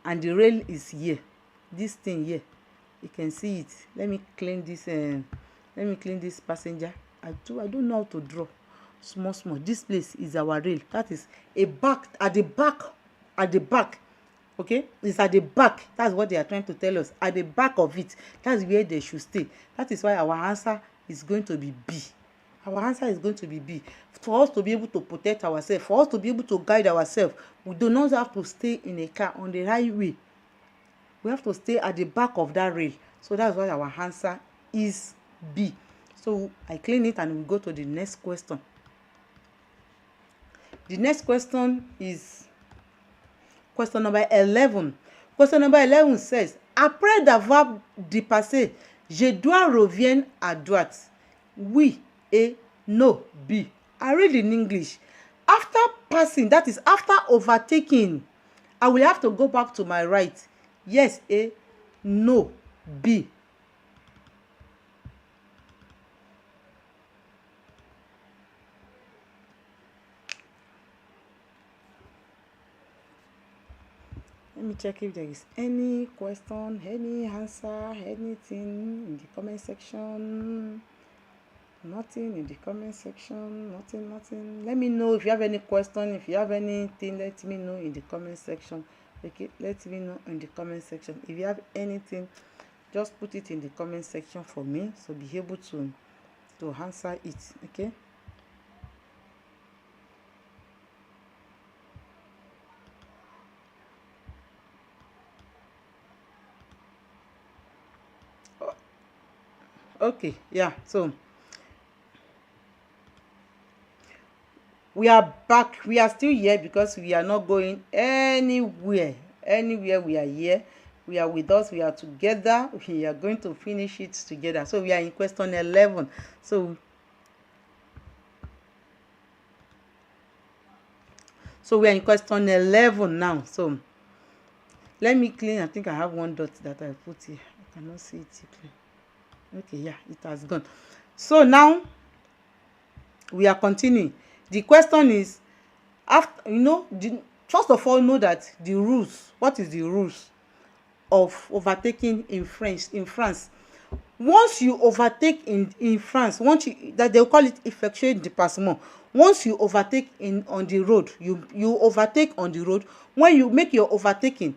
and the rail is here, this thing here, you can see it. Let me clean this passenger. I don't know how to draw small. This place is our rail. That is a back, at the back. Okay, it's at the back. That's what they are trying to tell us. At the back of it, that's where they should stay. That is why our answer is going to be B. Our answer is going to be B. For us to be able to protect ourselves, for us to be able to guide ourselves, we do not have to stay in a car on the highway. We have to stay at the back of that rail. So that's why our answer is B. So I clean it and we go to the next question. The next question is question number 11. Question number 11 says, après d'avoir dépassé, je dois revenir à droite. Oui et no B. I read in English. After passing, that is after overtaking, I will have to go back to my right. Yes A, no B. Let me check if there is any question, any answer, anything in the comment section. Nothing in the comment section. Nothing. Let me know if you have any question. If you have anything, let me know in the comment section. Okay, let me know in the comment section. If you have anything, just put it in the comment section for me, so be able to answer it. Okay. Okay, yeah, so we are back. We are still here because we are not going anywhere. We are here. We are with us. We are together. We are going to finish it together. So we are in question 11. So we are in question 11 now. So let me clean. I think I have one dot that I put here. I cannot see it clearly. Okay, yeah, it has gone. So now we are continuing. The question is, after first of all, know that the rules. What is the rules of overtaking in France? Once you overtake in France, that they'll call it effectuer dépassement. Once you overtake on the road, you overtake on the road. When you make your overtaking,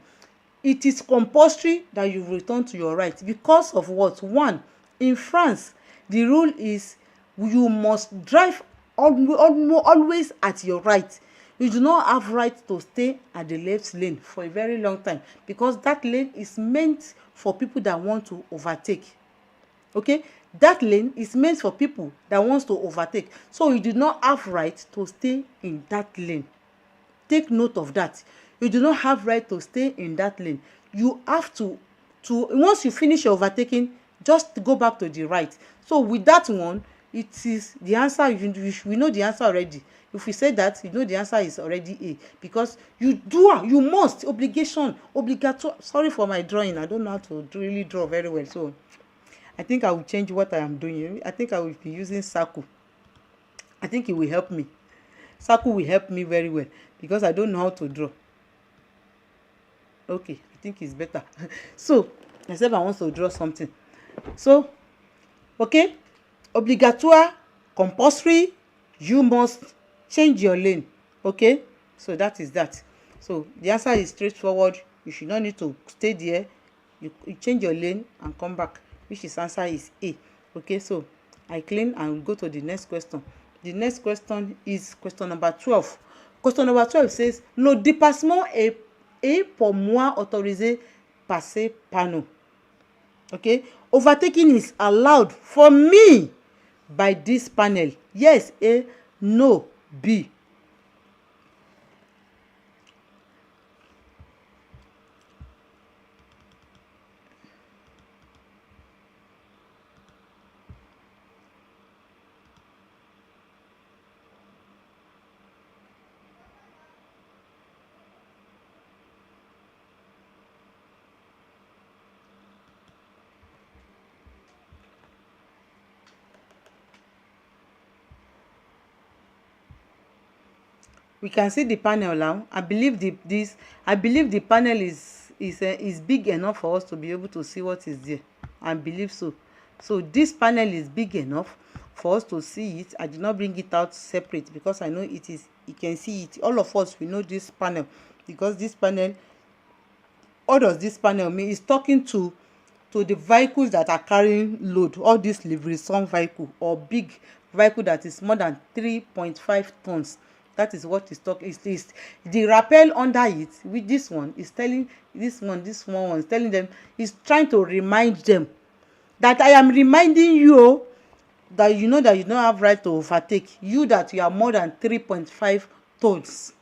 it is compulsory that you return to your right. Because of what? One, in France, the rule is you must drive always at your right. You do not have right to stay at the left lane for a very long time, because that lane is meant for people that want to overtake. Okay, that lane is meant for people that wants to overtake. So you do not have right to stay in that lane. Take note of that. You do not have right to stay in that lane. You have to once you finish your overtaking, just go back to the right. So with that one, it is the answer. We know the answer already. If we say that, you know the answer is already A, because you must, obligatory. Sorry for my drawing. I don't know how to really draw very well. So I think I will change what I am doing. I think I will be using circle. I think it will help me. Circle will help me very well because I don't know how to draw. Okay, I think it's better. So except I want to draw something. So okay, obligatoire, compulsory, you must change your lane. Okay, so that is that. So the answer is straightforward. You should not need to stay there. You change your lane and come back, which is answer is A. Okay, so I clean and we go to the next question. The next question is question number 12. Question number 12 says, le dépassement est et pour moi autorisé passer panneau. Okay, overtaking is allowed for me by this panel. Yes, A. No, B. We can see the panel now. I believe the panel is big enough for us to be able to see what is there. I believe so. So this panel is big enough for us to see it. I did not bring it out separate because I know it is. You can see it. All of us, we know this panel because this panel. What does this panel mean? It's talking to the vehicles that are carrying load, all these livery-son vehicle or big vehicle that is more than 3.5 tons. That is what is talking. Is the rappel under it with this one is telling this one is telling them, is trying to remind them that I am reminding you that you know that you don't have right to overtake, you that you are more than 3.5 tons.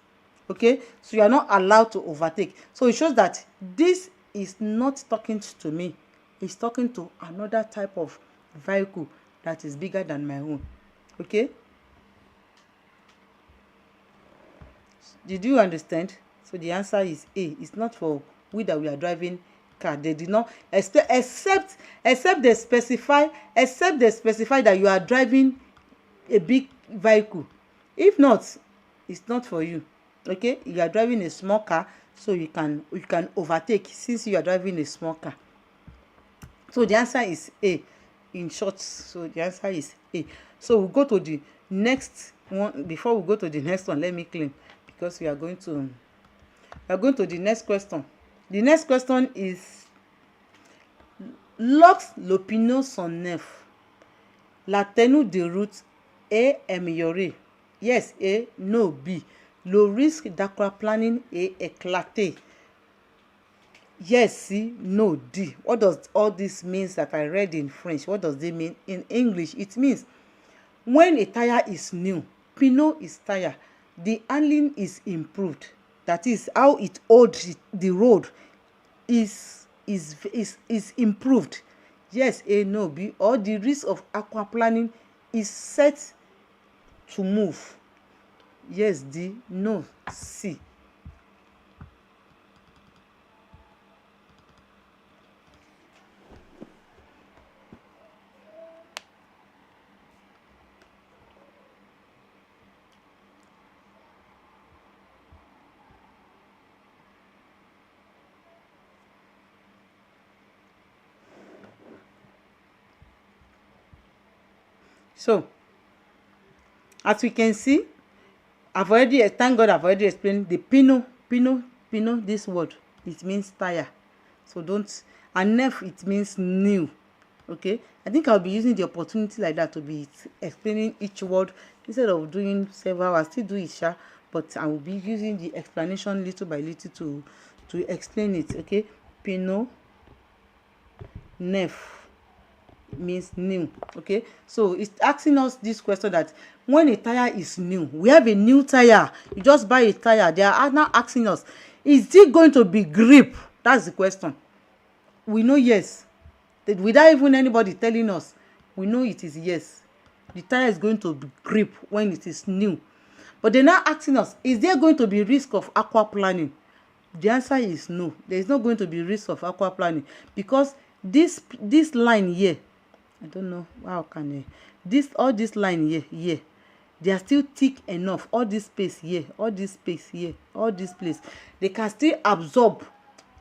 Okay, so you are not allowed to overtake. So it shows that this is not talking to me, it's talking to another type of vehicle that is bigger than my own. Okay, did you understand? So the answer is A. It's not for we that we are driving car. They did not except they specify that you are driving a big vehicle. If not, it's not for you. Okay, you are driving a small car, so you can overtake since you are driving a small car. So the answer is A. In short, so the answer is A. So we'll go to the next one. Before we go to the next one, let me claim, because we are going to the next question. The next question is lorsque l'opinion s'enlève, la tenue de route est améliorée. Yes, A. No, B. Le risque d'aquaplaning est éclaté. Yes, C. No, D. What does all this means that I read in French? What does they mean in English? It means when a tire is new, pneu is tire, the handling is improved. That is how it holds the road is improved. Yes, A. No, B. Or the risk of aquaplaning is set to move. Yes, D. No, C. So, as we can see, thank God I've already explained the pino, this word, it means tire. So don't, and neuf, it means new. Okay, I think I'll be using the opportunity like that to be explaining each word instead of doing several. I'll still do it, but I will be using the explanation little by little to explain it. Okay, pino, neuf means new. Okay, so it's asking us this question that when a tire is new, we have a new tire, you just buy a tire, they are now asking us, is it going to be grip? That's the question. We know yes, that without even anybody telling us, we know it is yes, the tire is going to be grip when it is new. But they're now asking us, is there going to be risk of aquaplaning? The answer is no, there is not going to be risk of aquaplaning, because this line here, I don't know how can all this line here, they are still thick enough. All this space here, all this space here, all this place, they can still absorb.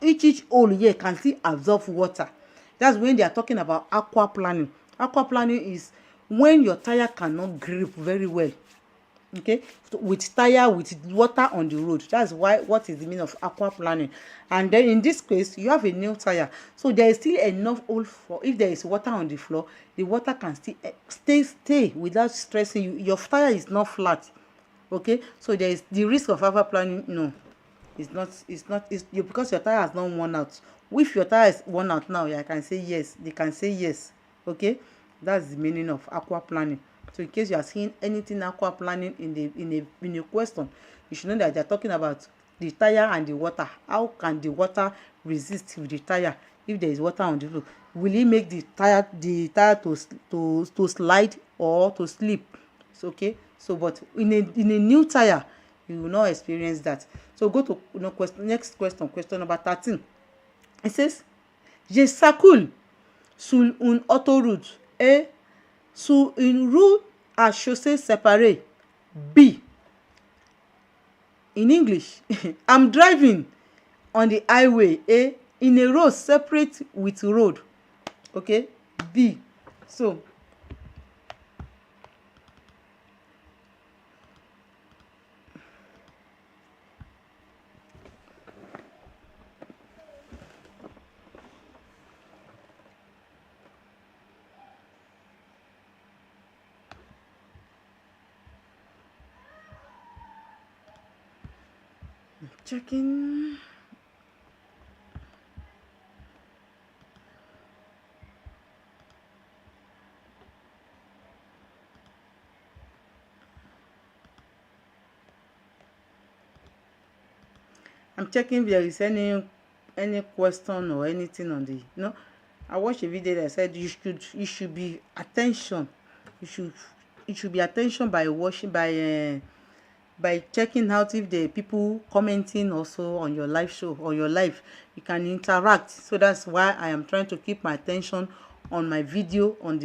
Each hole here can still absorb water. That's when they are talking about aquaplaning. Aquaplaning is when your tire cannot grip very well. Okay, so with tire with water on the road. That's what is the meaning of aquaplaning. And then in this case, you have a new tire, so there is still enough hole for, if there is water on the floor, the water can still stay without stressing you. Your tire is not flat. Okay, so there is the risk of aquaplaning. No, it's you, because your tire has not worn out. If your tire is worn out now, I can say yes, they can say yes. Okay, that's the meaning of aquaplaning. So in case you are seeing anything aquaplaning in a question, you should know that they're talking about the tire and the water. How can the water resist with the tire if there is water on the road? Will it make the tire to slide or to slip? It's okay. So but in a new tire, you will not experience that. So go to next question number 13. It says, je circule sur une autoroute et sur une route à chaussée séparée. B. In English, I'm driving on the highway A in a road separate with road. Okay, B. So checking. I'm checking if there is any question or anything on the, I watched a video that said you should be attention. You should be attention by watching, by checking out if the people commenting also on your live show or your live, you can interact. So that's why I am trying to keep my attention on my video on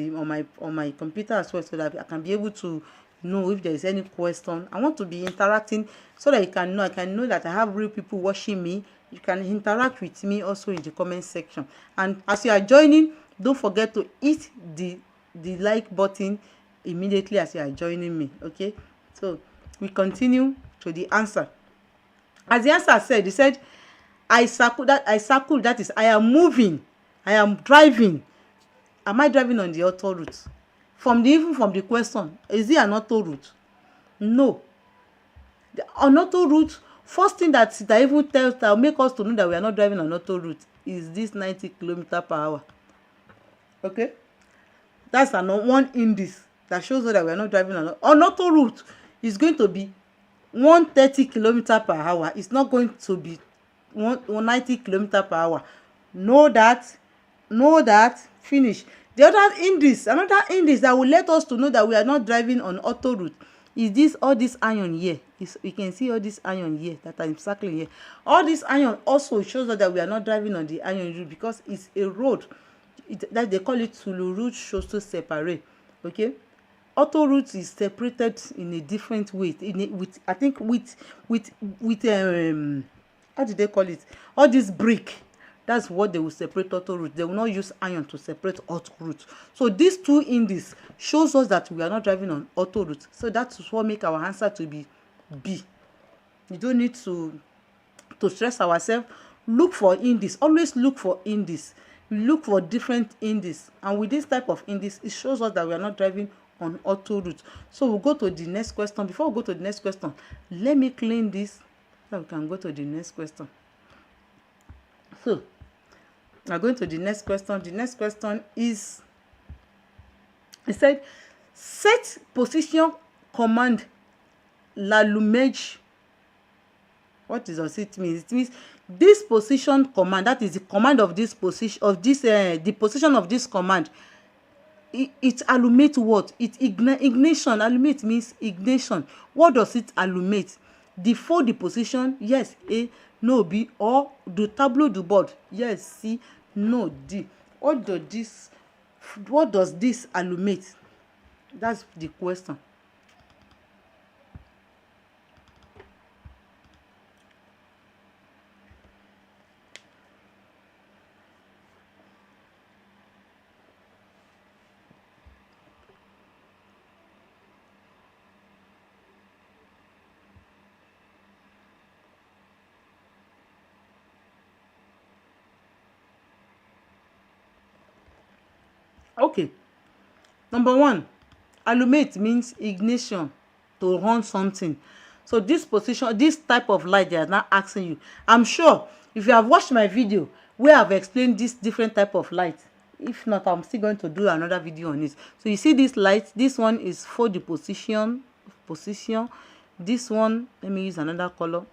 my computer as well, so that I can be able to know if there is any question. I want to be interacting so that I can know that I have real people watching me. You can interact with me also in the comment section. And as you are joining, don't forget to hit the like button immediately as you are joining me. Okay, so we continue to the answer. As the answer said, he said, I circle, that is, I am moving, I am driving. Am I driving on the auto route? Even from the question, is it an auto route? No. On auto route, first thing that even tells, that will make us to know that we are not driving on auto route, is this 90 km/h. Okay, that's one indice that shows that we are not driving on auto route. Is going to be 130 km/h. It's not going to be 190 km/h. Know that, finish. The other indice, another indice that will let us to know that we are not driving on auto route, is all this iron here. You can see all this iron here that I'm circling here. All this iron also shows us that we are not driving on the iron route, because it's a road that they call it sur le route chaussée séparée. Okay, auto route is separated in a different way, with how do they call it, all this brick. That's what they will separate auto route. They will not use iron to separate auto route. So these two indices shows us that we are not driving on auto route. So that's what make our answer to be B. You don't need to stress ourselves. Look for indices. Always look for indices. Look for different indices. And with this type of indice, it shows us that we are not driving on auto route. So we'll go to the next question. Before we go to the next question, let me clean this so we can go to the next question. So we're going to the next question. The next question is, it said, set position command l'allumage. What does it mean? It means this position command, that is the command of this position, the position of this command, it allumate what? It ignition. Allumate means ignition. What does it allumate? Default the position, yes, A, no, B, or the tableau du bord, yes, C, no, D. What does this allumate? That's the question. Okay, number one, allumate means ignition, to run something. So this position, this type of light they are now asking you. I'm sure if you have watched my video where I've explained this different type of light, if not, I'm still going to do another video on it. So you see this light, this one is for the position. This one, let me use another color.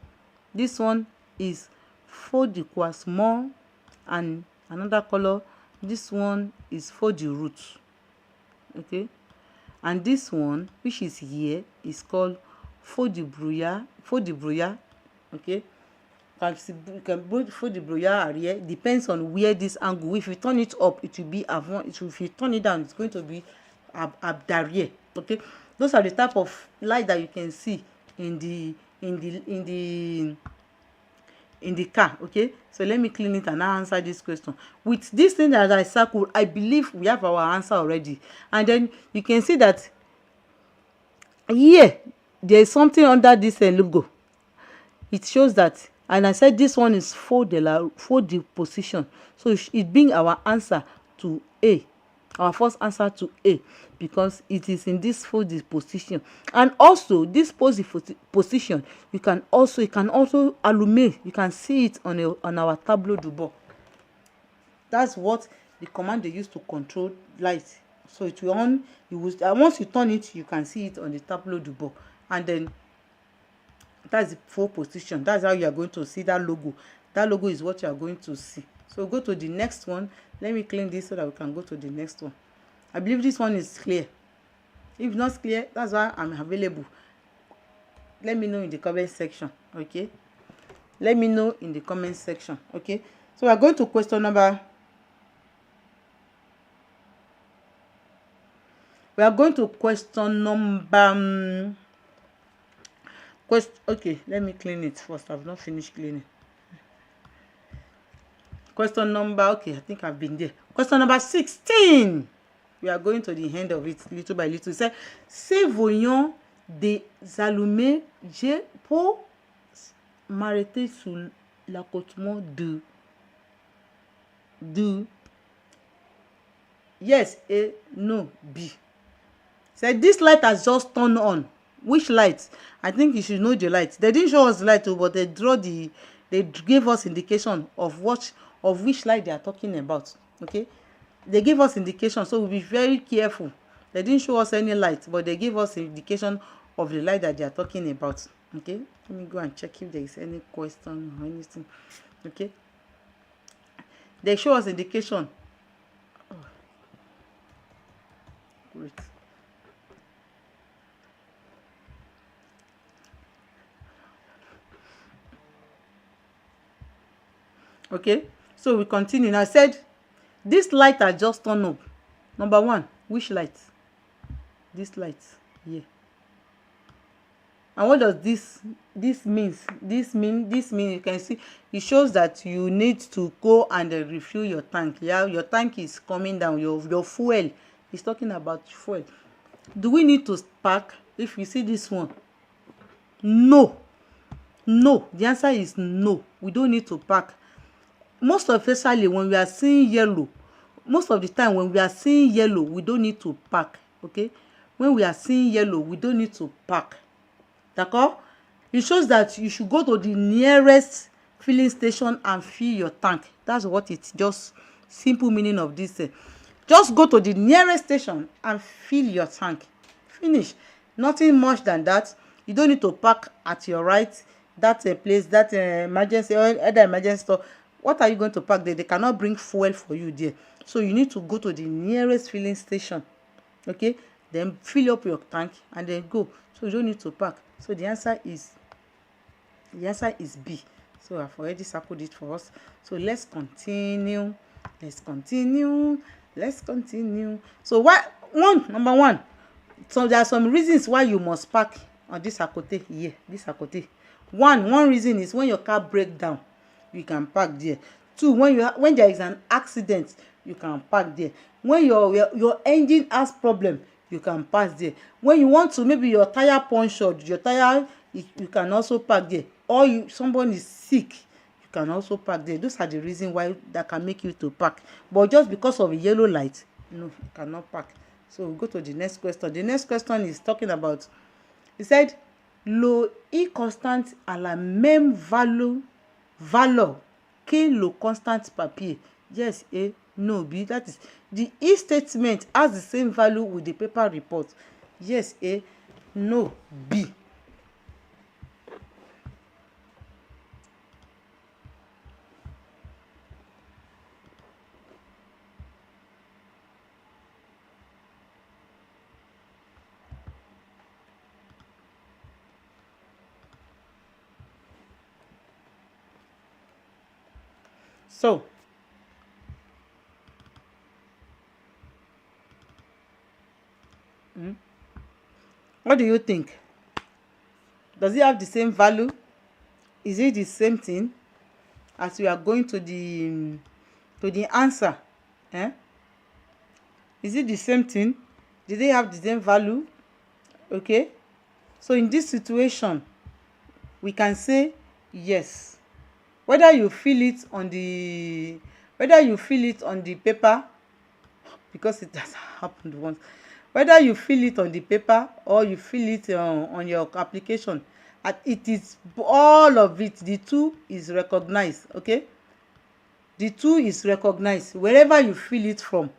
This one is for the croissant, and another color, this one is for the root. Okay, and this one, which is here, is called for the brouillard. Okay, you can put for the brouillard here, depends on where this angle. If you turn it up, it will be avant. If you turn it down, it's going to be derrière. Okay, those are the type of light that you can see in the car. Okay, so let me clean it and now answer this question. With this thing that I circle, I believe we have our answer already. And then you can see that here there is something under this logo. It shows that, and I said this one is for the position, so it being our answer to A, our first answer to A, because it is in this for the position. And also this position, you can also allumate, you can see it on our tableau de bord. That's what the command they use to control light. So it will on, once you turn it, you can see it on the tableau de bord. And then that's the full position. That's how you are going to see that logo. That logo is what you are going to see. So go to the next one. Let me clean this so that we can go to the next one. I believe this one is clear. If not clear, that's why I'm available. Let me know in the comment section. Okay, let me know in the comment section. Okay, so we are going to question number. We are going to question number. Okay, let me clean it first. I've not finished cleaning. Question number, okay, I think I've been there. Question number 16. We are going to the end of it little by little. It says, c'est voyons des allumés, je peux m'arrêter sur l'accotement de yes A, no B. Said this light has just turned on. Which light? I think you should know the light. They didn't show us the light, but they gave us indication of which light they are talking about. Okay, they gave us indication, so we'll be very careful. They didn't show us any light, but they gave us indication of the light that they are talking about. Okay, let me go and check if there is any question or anything. Okay, they show us indication. Oh, great. Okay, so we continue. Now I said this light has just turned up. Number one, which light? This light here. And what does this means? This mean you can see it shows that you need to go and refill your tank. Yeah, your tank is coming down. Your fuel is talking about fuel. Do we need to park? If you see this one, no. The answer is no. We don't need to park. Most especially when we are seeing yellow, most of the time when we are seeing yellow, we don't need to park. Okay, when we are seeing yellow, we don't need to park. D'accord? It shows that you should go to the nearest filling station and fill your tank. That's what it's just simple meaning of this. Just go to the nearest station and fill your tank. Finish. Nothing much than that. You don't need to park at your right, that place, that emergency or other emergency store. What are you going to park there? They cannot bring fuel for you there. So you need to go to the nearest filling station. Okay? Then fill up your tank and then go. So you don't need to park. So the answer is B. So I've already circled it for us. So let's continue. So number one. So there are some reasons why you must park on this Akote here. This Akote. One reason is when your car breaks down, you can park there. Two, when there is an accident, you can park there. When your engine has problem, you can park there. When you want to, maybe your tire punctured, you can also park there. Or someone is sick, you can also park there. Those are the reasons why that can make you to park. But just because of a yellow light, no, you cannot park. So we'll go to the next question. The next question is talking about, it said, le I constant a la même valeur que le constant papier. Yes A, no B. That is, the E statement has the same value with the paper report. Yes A, no B. So what do you think? Does it have the same value? Is it the same thing? As we are going to the answer, eh? Is it the same thing? Did they have the same value? Okay, so in this situation we can say yes. Whether you fill it on the paper, because it has happened once, whether you fill it on the paper or you fill it on your application, and it is all of it, the two is recognized. Okay, the two is recognized wherever you fill it from.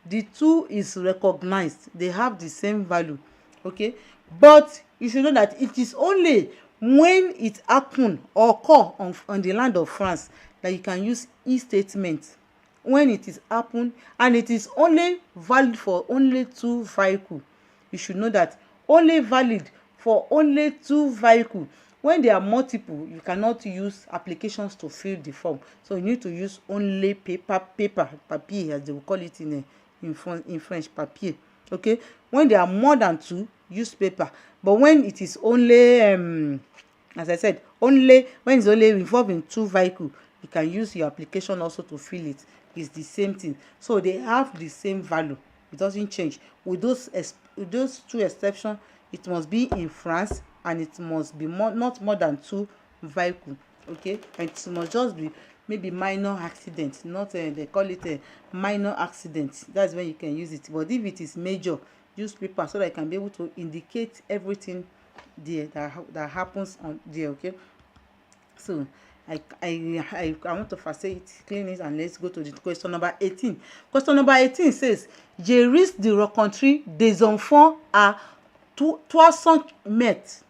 The two is recognized, they have the same value. Okay, but you should know that it is only when it happen or occur on the land of France that you can use E statement. When it is happen and it is only valid for only two vehicle, you should know that only valid for only two vehicle. When there are multiple, you cannot use applications to fill the form, so you need to use only papier, as they will call it in French, papier. Okay, when there are more than two, use paper. But when it is only as I said, only when it's only involving two vehicle, you can use your application also to fill it. It's the same thing, so they have the same value. It doesn't change. With those two exceptions, it must be in France and it must be not more than two vehicle. Okay, and it must just be maybe minor accident, not they call it a minor accident. That's when you can use it. But if it is major, use paper so that you can be able to indicate everything there that happens on there. Okay, so I want to facilitate clean it, and let's go to the question number 18. Question number 18 says, je risque de rencontrer des enfants à 300 mètres.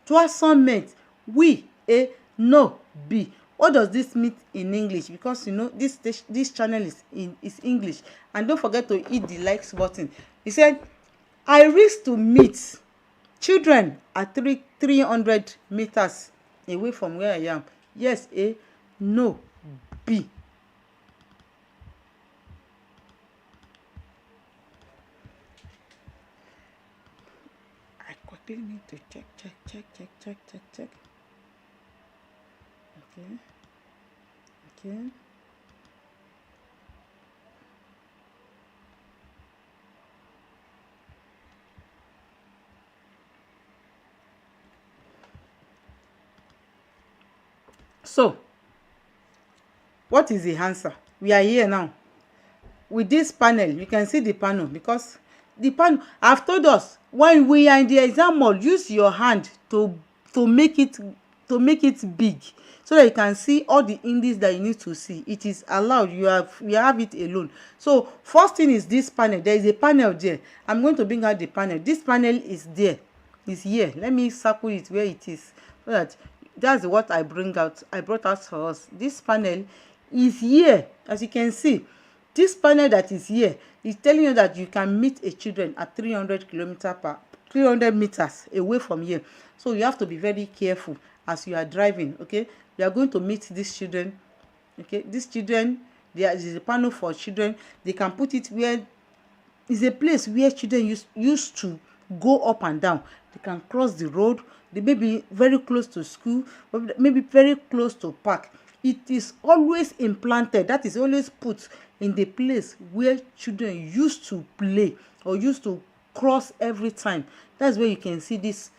300 mètres, oui. A, no. B. What does this mean in English? Because you know this channel is English, and don't forget to hit the likes button. He said, I risk to meet children at 300 meters away from where I am. Yes A, no B. I quickly need to check. Okay. So, what is the answer? We are here now. With this panel, you can see the panel, because the panel, I've told us, when we are in the exam hall, use your hand to make it big, so that you can see all the indices that you need to see. It is allowed. You have it alone. So first thing is this panel. There is a panel there. I'm going to bring out the panel. This panel is there. Is here. Let me circle it where it is, so that's what I brought out for us. This panel is here. As you can see, this panel that is here is telling you that you can meet a children at 300 meters away from here. So you have to be very careful as you are driving. Okay, you are going to meet these children. Okay, these children, there is a panel for children. They can put it where is a place where children used to go up and down. They can cross the road. They may be very close to school, maybe very close to park. It is always implanted. That is always put in the place where children used to play or used to cross every time. That's where you can see this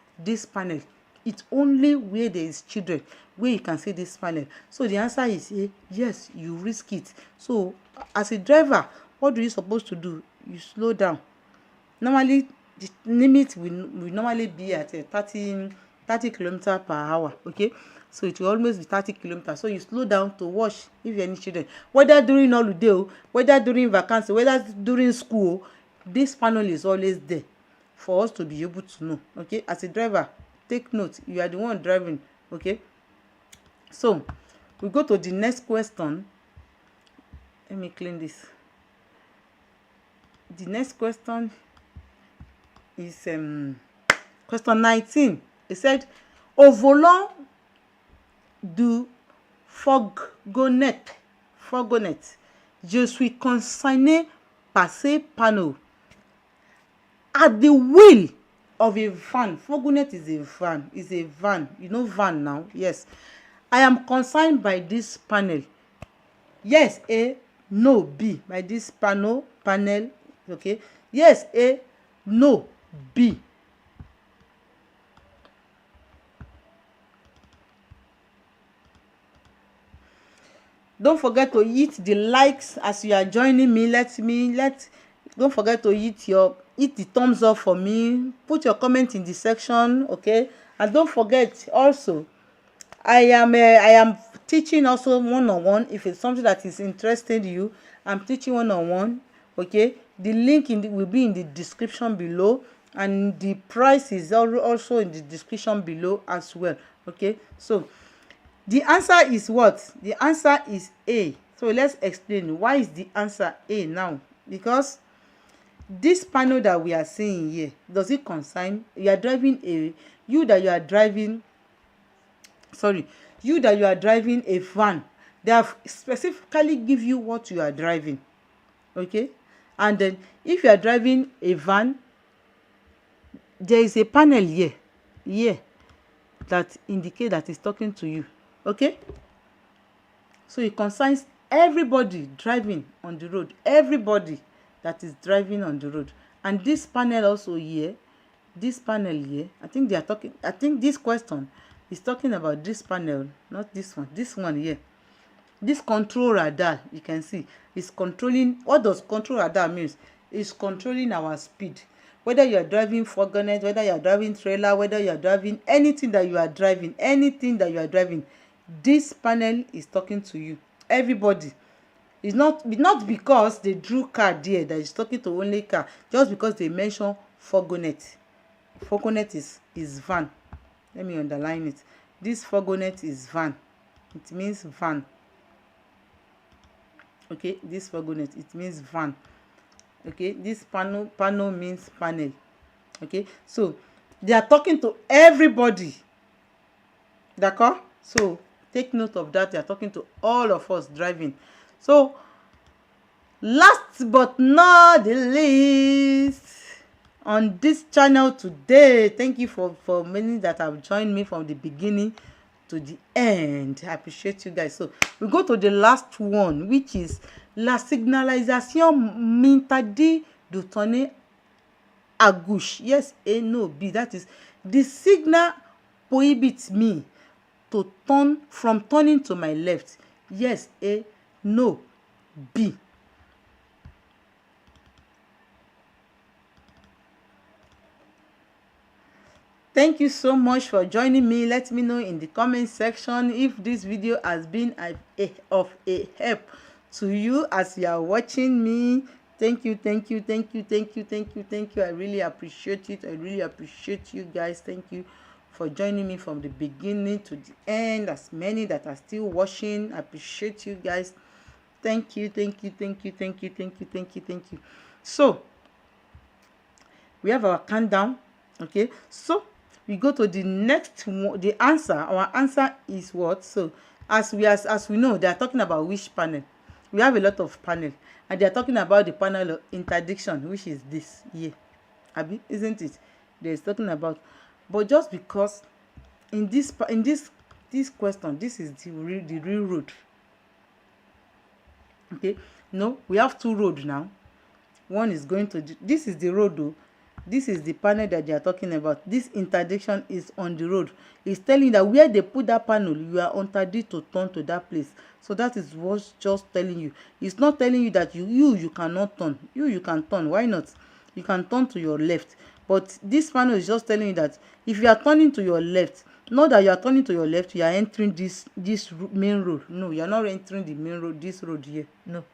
panel. It's only where there is children where you can see this panel. So the answer is yes, you risk it. So as a driver, what do you supposed to do? You slow down. Normally the limit will normally be at 30 kilometers per hour. Okay, so it will always be 30 kilometers. So you slow down to watch if you any children, whether during holiday, whether during vacancy, whether during school, this panel is always there for us to be able to know. Okay, as a driver, take note, you are the one driving. Okay, so we go to the next question. Let me clean this. The next question is question 19. It said, au volant du fourgonnette, je suis concerné par ces panneaux. At the wheel of a van. Fourgonnette is a van. Is a van. You know van now? Yes. I am concerned by this panel. Yes, A. No, B. By this panel. Okay. Yes, A. No, B. Don't forget to hit the likes as you are joining me. Don't forget to hit the thumbs up for me. Put your comment in the section, okay? And don't forget also, I am teaching also one-on-one. If it's something that is interesting you, I'm teaching one-on-one. Okay, the link will be in the description below, and the price is also in the description below as well. Okay, so the answer is what? The answer is A. So let's explain why is the answer A now. Because this panel that we are seeing here, does it concern you are driving you that you are driving a van. They have specifically give you what you are driving. Okay, and then if you are driving a van, there is a panel here that indicate that is talking to you. Okay, so it concerns everybody driving on the road, everybody that is driving on the road. And this panel also here, I think this question is talking about this panel, not this one here. This control radar, you can see, is controlling. What does control radar means? It's controlling our speed. Whether you are driving fourgonnette, whether you are driving trailer, whether you are driving anything that you are driving, this panel is talking to you. Everybody. It's not because they drew car there that is talking to only car, just because they mention fourgonnette. Fourgonnette is van. Let me underline it. This fourgonnette is van. It means van. Okay, this fourgonnette, it means van. Okay, this panel means panel. Okay, so they are talking to everybody. D'accord? So take note of that. They are talking to all of us driving. So last but not the least, on this channel today, thank you for many that have joined me from the beginning to the end. I appreciate you guys. So we go to the last one, which is la signalisation m'interdit de tourner à gauche. Yes, A, no, B. That is, the signal prohibits me to turn from turning to my left. Yes, A, no, B. Thank you so much for joining me. Let me know in the comment section if this video has been of a help to you as you are watching me. Thank you. I really appreciate it. I really appreciate you guys. Thank you for joining me from the beginning to the end. As many that are still watching, I appreciate you guys. Thank you. So we have our countdown. Okay, so we go to the next one. The answer, our answer is what? So as we know, they are talking about which panel. We have a lot of panel, and they are talking about the panel of interdiction, which is this here. Abi, isn't it? They is talking about, but just because in this question, this is the real road. Okay, no, we have two roads now. One is going to this is the road though. This is the panel that they are talking about. This interdiction is on the road. It's telling that where they put that panel, you are interdicted to turn to that place. So that is what's just telling you. It's not telling you that you cannot turn. You can turn. Why not? You can turn to your left. But this panel is just telling you that if you are turning to your left, not that you are turning to your left, you are entering this main road. No, you are not entering the main road, this road here. No,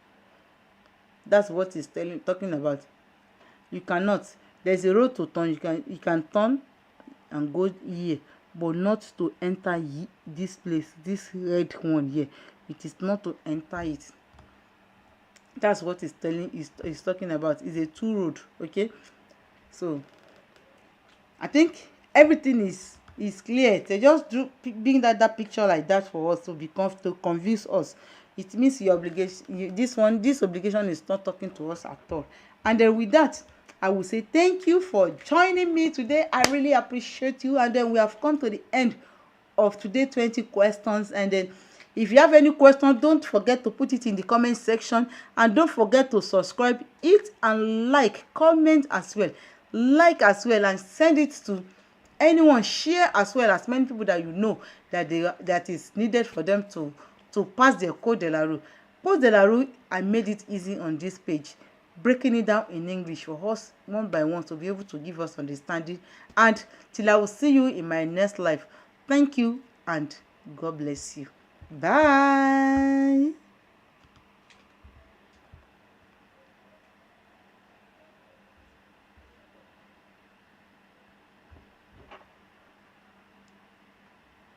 that's what it's talking about. You cannot. There's a road to turn. You can turn and go here, but not to enter this place, this red one here. It is not to enter it. That's what it's talking about. It's a two road. Okay, so I think everything is clear. They just bring that picture like that for us to convince us. It means your obligation, this obligation is not talking to us at all. And then with that, I will say thank you for joining me today. I really appreciate you. And then we have come to the end of today 20 questions. And then if you have any question, don't forget to put it in the comment section, and don't forget to subscribe, hit and comment as well, and send it to anyone. Share as well as many people that you know that is needed for them to pass their Code de la Rue. Code de la Rue, I made it easy on this page, breaking it down in English for us one by one to be able to give us understanding. And till I will see you in my next life, thank you and God bless you. Bye.